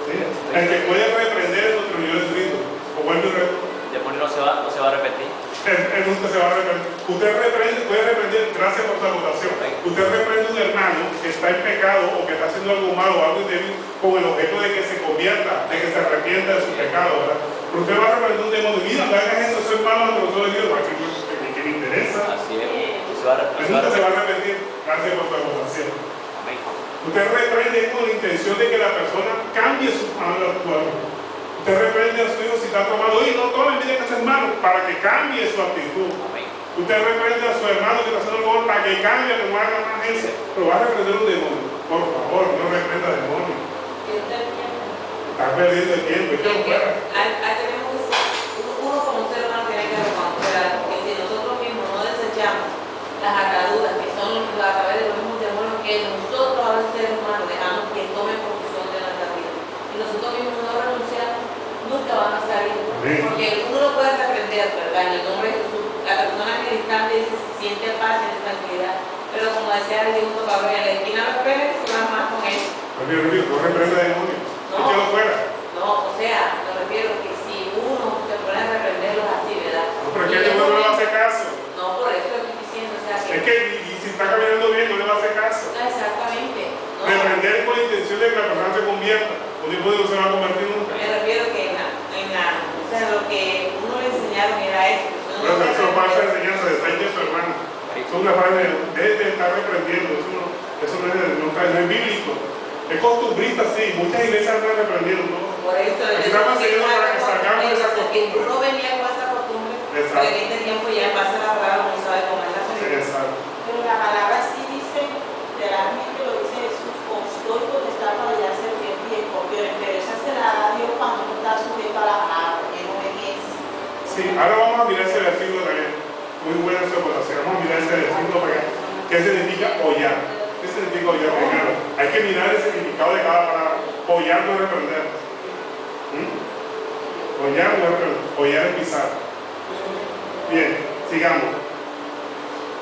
¿Sí? El que puede reprender es nuestro Señor Jesucristo. O vuelve y reprende. El demonio no se va a repetir. Él nunca se va a reprender. Usted puede reprender, gracias por su anotación. Usted reprende a un hermano que está en pecado o que está haciendo algo malo o algo indebido con el objeto de que se convierta, de que se arrepienta de su pecado, ¿verdad? Pero usted va a reprender a un demonio: mira, no hagas eso, eso es malo ante los ojos de Dios, para que le interesa. Así es. Nunca se va a arrepentir, gracias por su anotación. Amén. Usted reprende con la intención de que la persona cambie su manera de actuar. Usted reprende a su hijo si está tomando: oye, no tome, mire que es malo, para que cambie su actitud. Amén. Usted reprende a su hermano que está haciendo algo para que cambie, que no haga más eso. Pero va a reprender un demonio. Por favor, no reprenda demonios. Está perdiendo el tiempo, échalo fuera. Uno como ser humano tiene que reconocer que si nosotros mismos no desechamos las ataduras que son a través de los mismos demonios que nosotros a los seres humanos dejamos que tomen posesión de nuestra vida, y nosotros mismos no renunciamos, nunca van a salir. Porque uno lo puede reprender, ¿verdad? En el nombre de Jesús. La persona que distante dice se siente paz y tranquilidad, pero como decía el difunto Pablo, en la esquina no espera que se van más con él. No reprenda demonios. Échalo fuera. No, o sea, me refiero que si uno se pone a reprenderlos así, ¿verdad? No, pero es que el demonio no le va a hacer caso. No, por eso lo estoy diciendo, o sea, Es que y si está caminando bien, no le va a hacer caso. exactamente. No, Reprender con la intención de que la persona se convierta. Un demonio no se va a convertir nunca. me refiero que o sea, lo que uno le enseñaron era eso. Pero eso es falsa enseñanza, desañe a su hermano. Eso es una frase de estar reprendiendo. Eso no es bíblico. Es costumbrista, sí. Muchas iglesias están reprendiendo todo. Por eso Aquí estamos enseñando para que salgamos de esa costumbre. Uno venía con esa costumbre, Exacto. pero en este tiempo ya en base a la palabra uno sabe cómo es la fe. Exacto. Pero la palabra sí dice, literalmente lo dice Jesús: con estoy potestad para hallar serpientes y escorpiones, pero esa se la da Dios cuando uno está sujeto a la palabra, en obediencia. Sí, ahora vamos a mirar ese versículo también. Muy buena su aportación. Vamos a mirar ese versículo para que, ¿qué significa hollar? ¿Qué significa hollar primero? Hay que mirar el significado de cada palabra. Hollar no es reprender. Hollar no es reprender. Hollar es pisar. Bien, sigamos.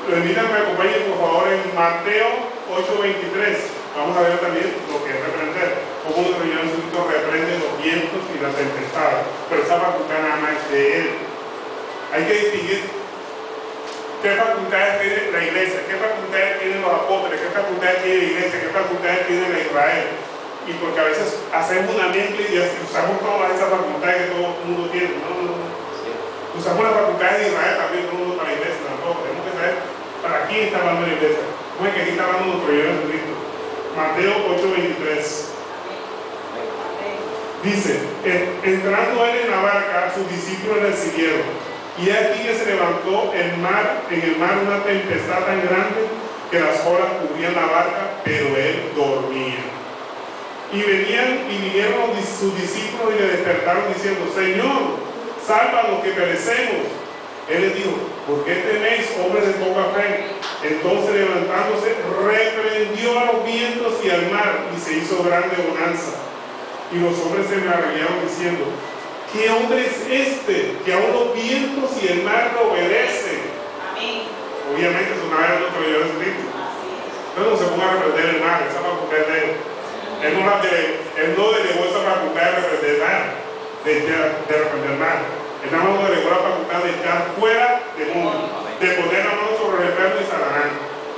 Lo invitan a que me acompañen por favor en Mateo 8:23. Vamos a ver también lo que es reprender. Cómo nuestro Señor Jesucristo reprende los vientos y las tempestades. Pero esa facultad nada más es de Él. Hay que distinguir qué facultades tiene la iglesia, qué facultades tienen los apóstoles, qué facultades tiene la iglesia, qué facultades tiene la Israel. Y porque a veces hacemos una mezcla y usamos todas esas facultades que todo el mundo tiene. No. Usamos las facultades de Israel también, todo el mundo para la iglesia, tampoco. Tenemos que saber para quién está hablando la iglesia. ¿Cómo es que aquí está hablando nuestro Señor Jesucristo? Mateo 8:23. Dice: entrando él en la barca, sus discípulos le siguieron. Y aquí que se levantó en el mar una tempestad tan grande que las olas cubrían la barca, pero él dormía. Y vinieron sus discípulos y le despertaron diciendo: Señor, sálvanos que perecemos. Él les dijo: ¿por qué teméis, hombres de poca fe? Entonces levantándose, reprendió a los vientos y al mar, y se hizo grande bonanza. Y los hombres se maravillaron diciendo: ¿qué hombre es este que aún los vientos y el mar lo obedecen? Amén. Obviamente su nave era nuestro Señor Jesucristo. Así es. Entonces no se ponga a reprender el mar, esa facultad es de él. Él no delegó esa facultad de reprender nada, de reprender nada. Él nada más delegó la facultad de echar fuera demonios, de poner la mano sobre el enfermo y sanarán.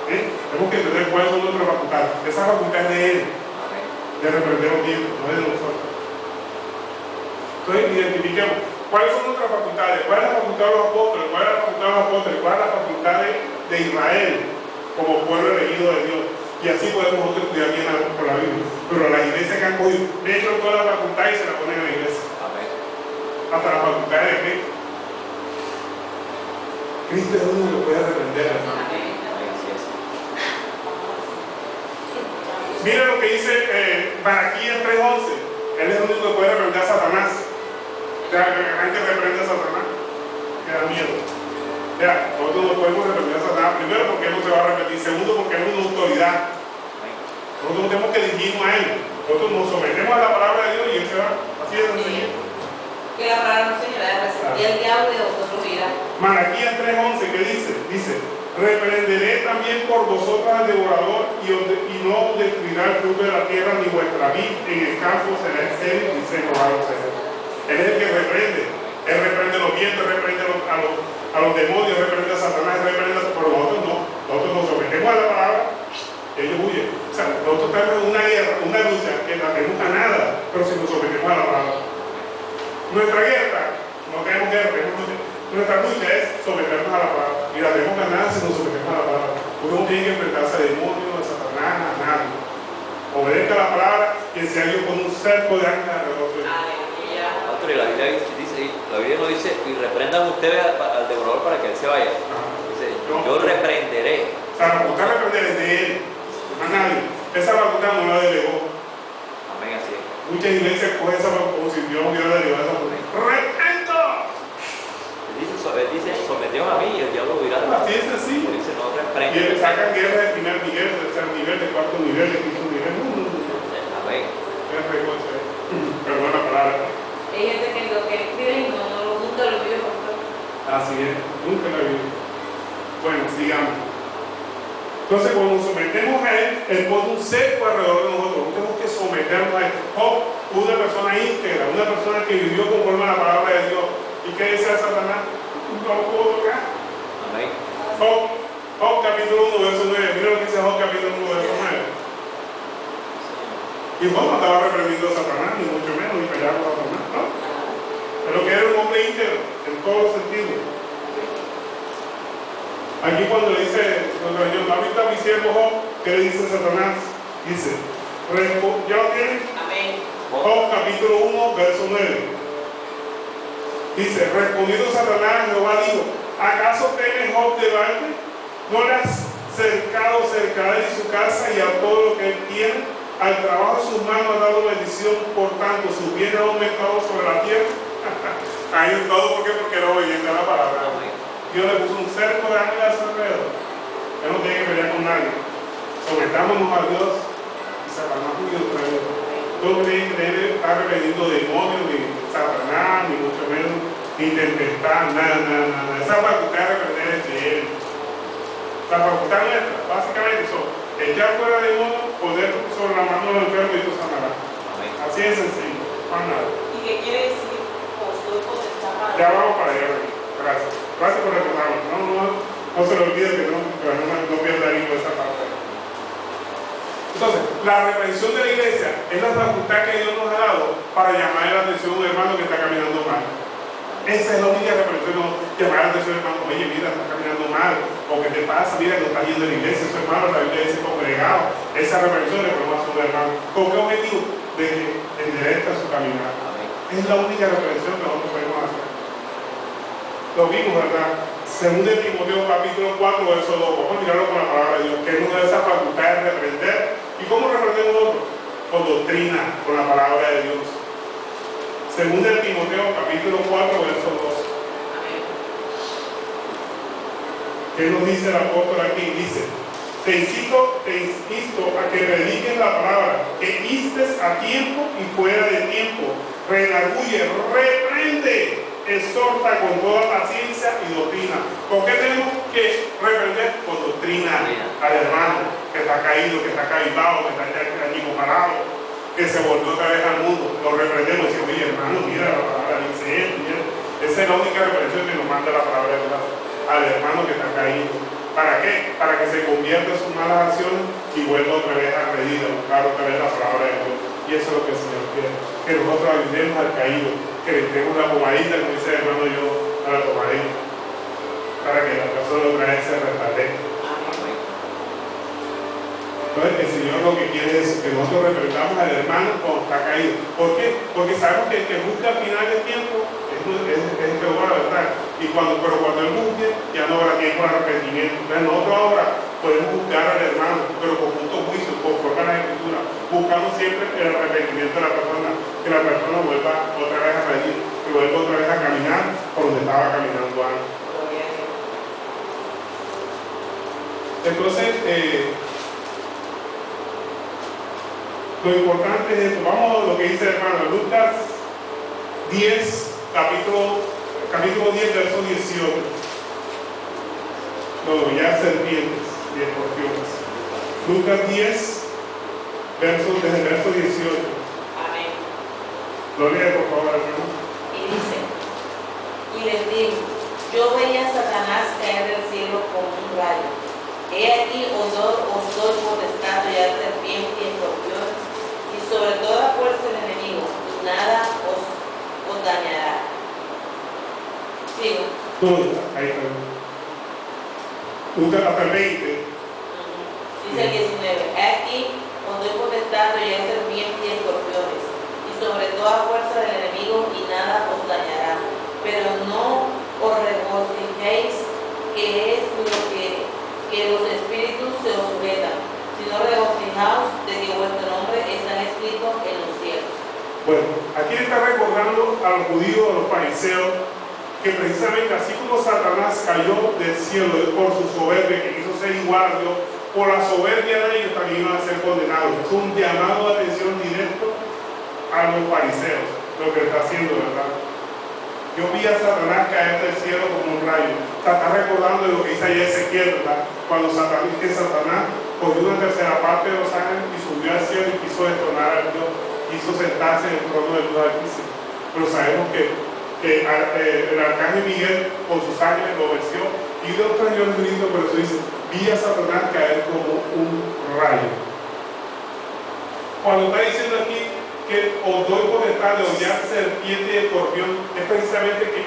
Tenemos que entender cuáles son nuestras facultades. Esa facultad es de él, de reprender los vientos, no es de nosotros. Entonces identifiquemos ¿Cuáles son nuestras facultades? ¿Cuál es la facultad de los apóstoles? ¿Cuál es la facultad de los apóstoles? ¿Cuál es la facultad de Israel como pueblo elegido de Dios? Y así podemos nosotros estudiar bien por la Biblia. Pero las iglesias que han cogido, de hecho, toda la facultad y se la ponen en la iglesia. Amén. Hasta la facultad de Cristo. Cristo es el único que puede reprender, hermano. Amén, así es. Mira lo que dice Malaquías 3:11. Él es el único que puede reprender a Satanás. O sea, que la gente reprende a Satanás, que da miedo. O sea, nosotros no podemos reprender a Satanás. Primero, porque él no se va a repetir. Segundo, porque él es una autoridad. Nosotros no tenemos que dirigirnos a él. Nosotros nos sometemos a la palabra de Dios y él se va. Así es sencillo. Que la palabra no señala, resistí al diablo y vosotros irá. Malaquías 3:11, ¿qué dice? Dice, reprenderé también por vosotras al devorador y no destruirá el fruto de la tierra ni vuestra vid en el campo será estéril y seco a los seres. Él es el que reprende. Él reprende los vientos, reprende a los demonios, reprende a Satanás, reprende a... Pero nosotros no. Nosotros nos sometemos a la palabra, ellos huyen. O sea, nosotros estamos en una guerra, una lucha que la tenemos ganada, pero si nos sometemos a la palabra. Nuestra guerra, no tenemos guerra, tenemos lucha. Nuestra lucha es someternos a la palabra. Y la tenemos ganada si nos sometemos a la palabra. Uno no tiene que enfrentarse a demonios, a Satanás, a nadie. Obedezca la palabra y sea yo con un cerco de ángeles alrededor de él. Pastor, y la Biblia dice, la Biblia no dice, y reprendan ustedes al devorador para que él se vaya. Dice, yo reprenderé. O sea, la facultad de reprender es de él, a nadie. Esa facultad no la delegó. Amén, así es. Muchas iglesias cogen esa facultad como si Dios hubiera delegado esa facultad. ¡Reprendo! Él dice, sometieron a mí y el diablo huirá de Así es sencillo. Dice, no Y reprenden. él sacan guerra de primer nivel, de tercer nivel, de cuarto nivel, de quinto nivel. Amén. Es recoche. Perdón la palabra. Hay gente que lo que escriben nunca lo vive por todo. Así es, nunca la vi. Bueno, sigamos. Entonces, cuando nos sometemos a él, él pone un cerco alrededor de nosotros. No tenemos que someternos a él. Job, una persona íntegra, una persona que vivió conforme a la palabra de Dios. ¿Y qué dice Satanás? No lo puedo tocar. Amén. Job capítulo 1, verso 9. Mira lo que dice Job capítulo 1, verso 9. Y Job no estaba reprendiendo a Satanás, ni mucho menos, ni peleando a Satanás, ¿no? Pero que era un hombre íntegro, en todos los sentidos. Aquí cuando le dice, cuando yo no visto a mi siervo Job, ¿qué le dice Satanás? Dice, ¿ya lo tienen? Amén. Job capítulo 1, verso 9. Dice, respondiendo Satanás, Jehová dijo, ¿acaso teme Job de Balte? ¿No le has cercado cerca de él y su casa y a todo lo que él tiene? Al trabajo de sus manos ha dado bendición, por tanto, sus bienes han aumentado sobre la tierra. Ahí en todo, ¿por qué? Porque era obediente a la palabra. Dios le puso un cerco de ángeles a su alrededor. Él no tiene que pelear con nadie. Sometámonos a Dios y Satanás huye otra vez. No tiene que estar reprendiendo demonios, ni Satanás, ni mucho menos, ni tempestad, nada. Esa facultad de reprender es de él. La facultad nuestra, básicamente, son echar fuera demonios, poder sobre la mano del enfermo y tú sanarás. Así de sencillo, más nada. ¿Y qué quiere decir? Os doy potestad para... Ya vamos para allá, gracias. Gracias por recordarlo. No se lo olvide que no pierda el hilo de esa parte. Entonces, la reprensión de la iglesia es la facultad que Dios nos ha dado para llamar la atención a un hermano que está caminando mal. Esa es la única reprensión, llamar la atención al hermano. Oye, mira, está caminando mal. O ¿qué te pasa? Mira, que no está yendo a la iglesia. Eso hermano, la Biblia dice congregado. Esa reprensión le podemos hacer a un hermano. ¿Con qué objetivo? De que enderezca su caminar. Es la única reprensión que nosotros podemos hacer. Lo vimos, ¿verdad? Según de Timoteo capítulo 4, verso 2. Vamos a mirarlo con la palabra de Dios, que es una de esas facultades de reprender. ¿Y cómo reprendemos nosotros? Con doctrina, con la palabra de Dios. Según de Timoteo capítulo 4, verso 2. ¿Qué nos dice el apóstol aquí? Dice, te insto a que prediques la palabra, que instes a tiempo y fuera de tiempo, redarguye, reprende, exhorta con toda paciencia y doctrina. ¿Por qué tenemos que reprender? Con doctrina al hermano que está caído, que está cabizbajo, que está allí comparado, que se volvió otra vez al mundo. Lo reprendemos y decimos, oye hermano, mira la palabra dice esto, mira. Esa es la única reprensión que nos manda la palabra de Dios al hermano que está caído. ¿Para qué? Para que se convierta en sus malas acciones y vuelva otra vez a pedir, a buscar otra vez la palabra de Dios. Y eso es lo que el Señor quiere, que nosotros ayudemos al caído, que le demos la pomadita, como dice el hermano yo, a la pomadita, para que la persona otra vez se restablezca. Entonces el Señor lo que quiere es que nosotros reprendamos al hermano cuando está caído. ¿Por qué? Porque sabemos que el que busca al final del tiempo es Jehová, la verdad. Pero cuando él busque, ya no habrá tiempo de arrepentimiento. Entonces nosotros ahora podemos buscar al hermano, pero con justo juicio, conforme a la Escritura, buscando siempre el arrepentimiento de la persona, que la persona vuelva otra vez a reír, que vuelva otra vez a caminar por donde estaba caminando antes. Entonces, lo importante es esto. Vamos a lo que dice el hermano Lucas 10, capítulo 10, verso 18. No, ya serpientes y escorpiones. Lucas 10, desde el verso 18. Amén. Lo lee, por favor, hermano. Y dice, y les digo, yo veía a Satanás caer del cielo como un rayo. He aquí os doy potestad de hallar serpientes y escorpiones, y sobre toda fuerza del enemigo, y nada os dañará. Sigo. Ahí está. Lucas hasta el 20. Dice el 19, he aquí os doy potestad de hallar serpientes y escorpiones, y sobre toda fuerza del enemigo, y nada os dañará. Pero no os regocijéis, que es lo que los espíritus se os sujetan, sino regocijaos de que vuestro nombre está escrito en los cielos. Bueno, aquí está recordando a los judíos, a los fariseos, que precisamente así como Satanás cayó del cielo por su soberbia, que quiso ser igual a Dios, por la soberbia de ellos también iban a ser condenados. Es un llamado de atención directo a los fariseos, lo que está haciendo, ¿verdad? Yo vi a Satanás caer del cielo como un rayo. Está recordando de lo que dice allá Ezequiel, ¿verdad? Cuando Satanás cogió una tercera parte de los ángeles y subió al cielo y quiso destronar a Dios, quiso sentarse en el trono del Dios Altísimo. Pero sabemos que el arcángel Miguel con sus ángeles lo venció y Dios trayó el grito, por eso dice, vi a Satanás caer como un rayo. Cuando está diciendo aquí que os doy potestad de hollar serpiente y escorpión, es precisamente que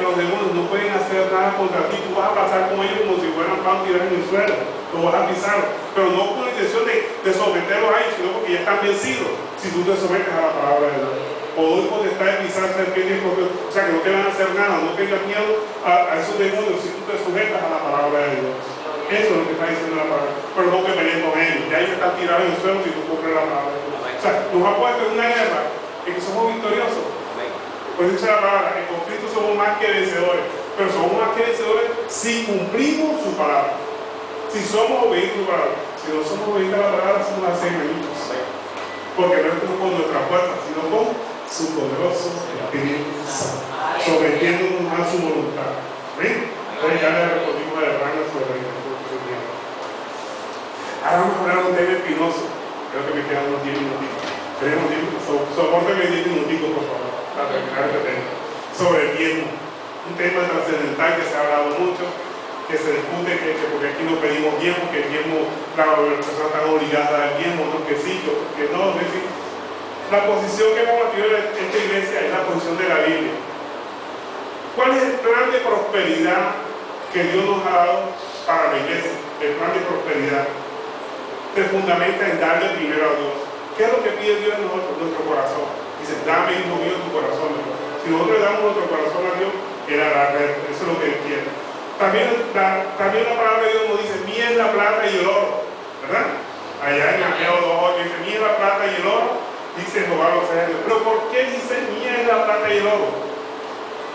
los demonios no pueden hacer nada contra ti. Tú vas a pasar con ellos como si fueran pan tirados en el suelo, lo vas a pisar, pero no con la intención de someterlos a ellos, sino porque ya están vencidos si tú te sometes a la palabra de Dios. Os doy potestad de pisar serpiente y escorpión, o sea que no te van a hacer nada, no tengas miedo a esos demonios si tú te sujetas a la palabra de Dios. Eso es lo que está diciendo la palabra, pero no que peleen con ellos, ya ellos están tirados en el suelo si tú cumples la palabra de Dios. O sea, nos ha puesto en una guerra en que somos victoriosos. Por eso dice la palabra, en conflicto somos más que vencedores, pero somos más que vencedores si cumplimos su palabra, si somos obedientes a su palabra. Si no somos obedientes a la palabra, somos enemigas, porque no es con nuestra fuerza, sino con su poderoso Espíritu Santo, sometiéndonos a su voluntad. ¿Ven? Entonces ya le respondimos a la hermana sobre el tiempo. Ahora vamos a hablar de un tema espinoso. Creo que me quedan unos 10 minutitos. Tenemos 10 minutos. Sopórteme 10 minutitos, por favor, para terminar este tema. Sobre el diezmo. Un tema trascendental que se ha hablado mucho, que se discute que porque aquí no pedimos diezmo, que el diezmo, las personas están obligadas a dar diezmo, no que sí, que no, en fin. La posición que hemos mantenido en esta iglesia es la posición de la Biblia. ¿Cuál es el plan de prosperidad que Dios nos ha dado para la iglesia? El plan de prosperidad se fundamenta en darle primero a Dios. ¿Qué es lo que pide Dios en nuestro corazón? Dice, dame, hijo mío, tu corazón. Si nosotros le damos nuestro corazón a Dios, Él hará resto. Eso es lo que Él quiere. También la palabra de Dios nos dice, mía es la plata y el oro, ¿verdad? Allá en Mateo 2:8 dice, mía es la plata y el oro, dice Jehová los ejércitos. Pero ¿por qué dice, mía es la plata y el oro?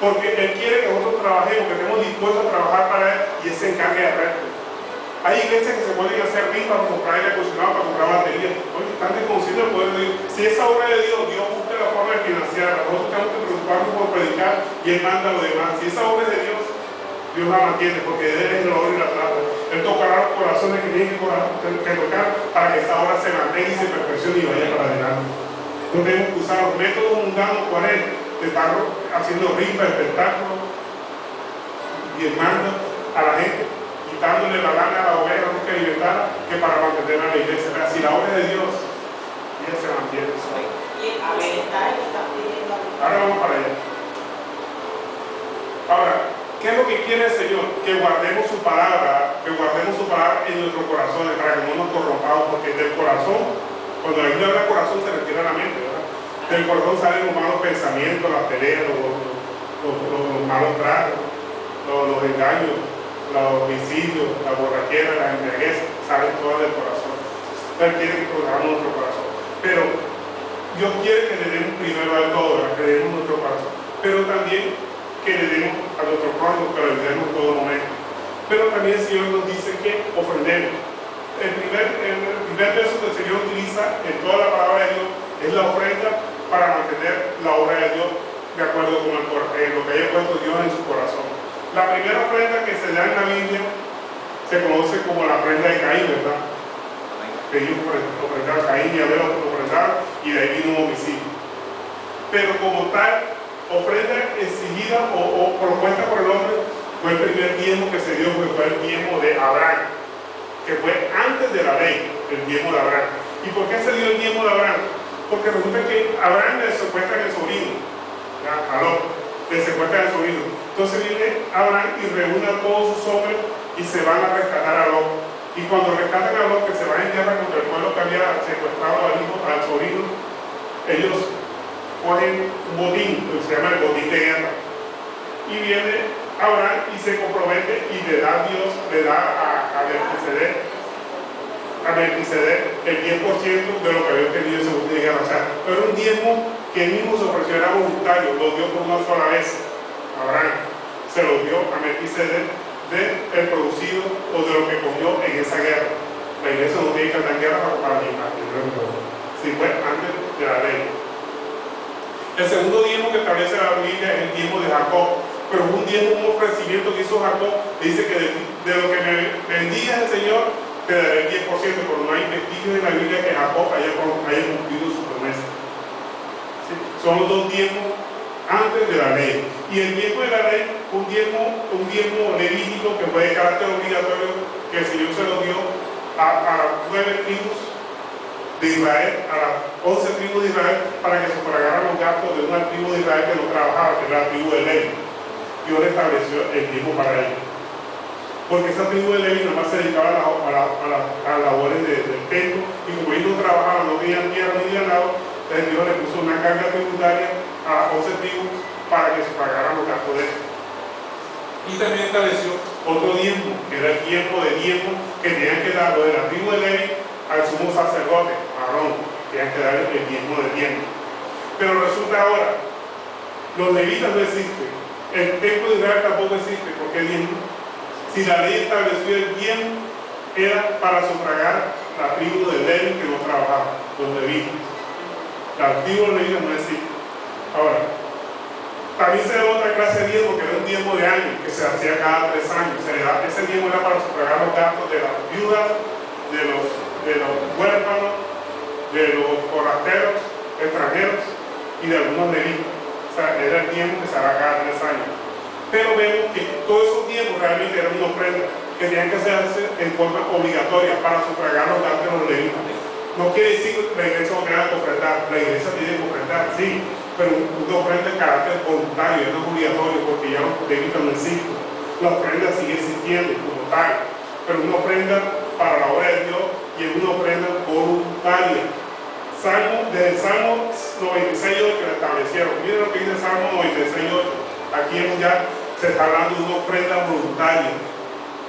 Porque Él quiere que nosotros trabajemos, que estemos dispuestos a trabajar para Él y Él se encargue del resto. Hay iglesias que se pueden hacer rifas para comprar aire acondicionado, para comprar baterías. Oye, están desconociendo el poder de Dios. Si esa obra de Dios, Dios busca la forma de financiarla. Nosotros tenemos que preocuparnos por predicar y Él manda lo demás. Si esa obra es de Dios, Dios la mantiene, porque de Él es el oro y la plata. Él tocará los corazones que tienen que tocar para que esa obra se mantenga y se perfeccione y vaya para adelante. No tenemos que usar los métodos mundanos por Él, de estar haciendo rifas, espectáculos y manda a la gente, quitándole la lana a la oveja que alimentar, que para mantener a la iglesia. Si la obra es de Dios, ella se mantiene. Y el porcentaje que están pidiendo. Ahora vamos para allá. Ahora, ¿qué es lo que quiere el Señor? Que guardemos su palabra en nuestros corazones para que no nos corrompamos, porque del corazón, cuando la Biblia habla de corazón se refiere a la mente, ¿verdad? Del corazón salen los malos pensamientos, las peleas, los malos tratos, los engaños, los homicidios, la borrachera, la embriaguez, salen todas del corazón. Él quiere que controlemos nuestro corazón. Pero Dios quiere que le demos primero a todo, que le demos nuestro corazón. Pero también que le demos a nuestro prójimo, que le demos en todo momento. Pero también el Señor nos dice que ofrendemos. El primer verso que el Señor utiliza en toda la palabra de Dios es la ofrenda para mantener la obra de Dios de acuerdo con lo que haya puesto Dios en su corazón. La primera ofrenda que se da en la Biblia se conoce como la ofrenda de Caín, ¿verdad? Que ellos ofrendaron, Caín y Abel ofrendaron, y de ahí vino un homicidio. Pero como tal, ofrenda exigida o propuesta por el hombre, fue el primer diezmo que se dio, fue el diezmo de Abraham, que fue antes de la ley, el diezmo de Abraham. ¿Y por qué se dio el diezmo de Abraham? Porque resulta que Abraham le secuestra el sobrino, a Lot, le secuestra el sobrino. Entonces viene Abraham y reúne a todos sus hombres y se van a rescatar a Lot. Y cuando rescatan a Lot, que se van en guerra contra el pueblo que había secuestrado al sobrino, ellos ponen un botín, que se llama el botín de guerra. Y viene Abraham y se compromete y le da a Dios, le da a Melquisedec el 10% de lo que había tenido ese botín de guerra. O sea, era un diezmo que él mismo se ofreció, era voluntario, lo dio por una sola vez. Abraham se lo dio a Melquisedec del producido o de lo que comió en esa guerra. La iglesia no tiene que andar en guerra para animar, si fue antes de la ley. El segundo diezmo que establece la Biblia es el diezmo de Jacob, pero un diezmo, un ofrecimiento que hizo Jacob, dice que de lo que me bendiga el Señor, te daré el 10%, pero no hay vestigios en la Biblia que Jacob haya cumplido su promesa. ¿Sí? Son los dos diezmos antes de la ley. Y el diezmo de la ley, un diezmo levítico que fue de carácter obligatorio, que el Señor se lo dio a las 9 tribus de Israel, a las 11 tribus de Israel, para que sufragaran los gastos de una tribu de Israel que no trabajaba, que era la tribu de Leví. Dios estableció el diezmo para ellos. Porque esa tribu de Leví nomás se dedicaba a las labores del templo, y como ellos no trabajaban, no tenían tierra ni ganado, entonces Dios le puso una carga tributaria a 11 tribus para que se pagaran los gastos de esto. Y también estableció otro diezmo, que era el tiempo de diezmo que tenían que dar los de la tribu de Leví al sumo sacerdote, Aarón, tenían que dar el diezmo de diezmo. Pero resulta ahora, los levitas no existen, el templo de Israel tampoco existe. ¿Por qué diezmo? Si la ley estableció el diezmo, era para sufragar la tribu de Leví que no trabajaba, los levitas. La tribu de Leví no existe. Ahora, también se da otra clase de diezmo, que era un diezmo de año, que se hacía cada 3 años. Ese diezmo era para sufragar los gastos de las viudas, de los huérfanos, de los forasteros, extranjeros y de algunos levitas. O sea, era el diezmo que se daba cada 3 años. Pero vemos que todos esos diezmos realmente eran una ofrenda que tenían que hacerse en forma obligatoria para sufragar los gastos de los levitas. No quiere decir que la iglesia no tenga que ofrendar, la iglesia tiene que ofrendar, sí, pero una ofrenda de carácter voluntario, no obligatorio, porque ya los levitas no existen. La ofrenda sigue existiendo como tal, pero una ofrenda para la obra de Dios y es una ofrenda voluntaria. Desde el Salmo 96.8 que lo establecieron. Miren lo que dice el Salmo 96.8. Aquí ya se está hablando de una ofrenda voluntaria.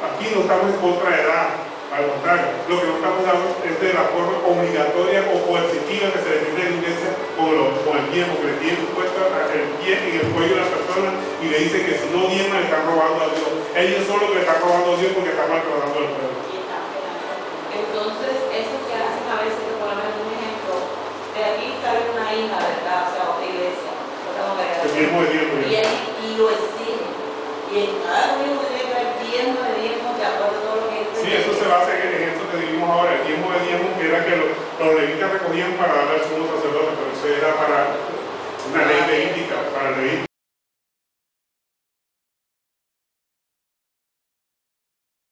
Aquí no estamos en contra de nada, al contrario, lo que no estamos hablando es de la forma obligatoria o coercitiva que se le tiene a la iglesia con el diezmo, que le tiene puesto el pie en el cuello de la persona y le dice que si no diezma le están robando a Dios. Ellos son los que le están robando a Dios porque están maltratando al pueblo. Entonces, eso que hacen a veces, por lo menos un ejemplo, de aquí sale una hija, ¿verdad? O sea, otra iglesia, otra congregación. Y lo exigen. Y en cada domingo tiene que haber diezmo de acuerdo a todo lo que sí, eso se basa en eso que dijimos ahora, el diezmo de diezmo, que era que los levitas recogían para darle al sumo sacerdote, pero eso era para una ley levítica, para el levita.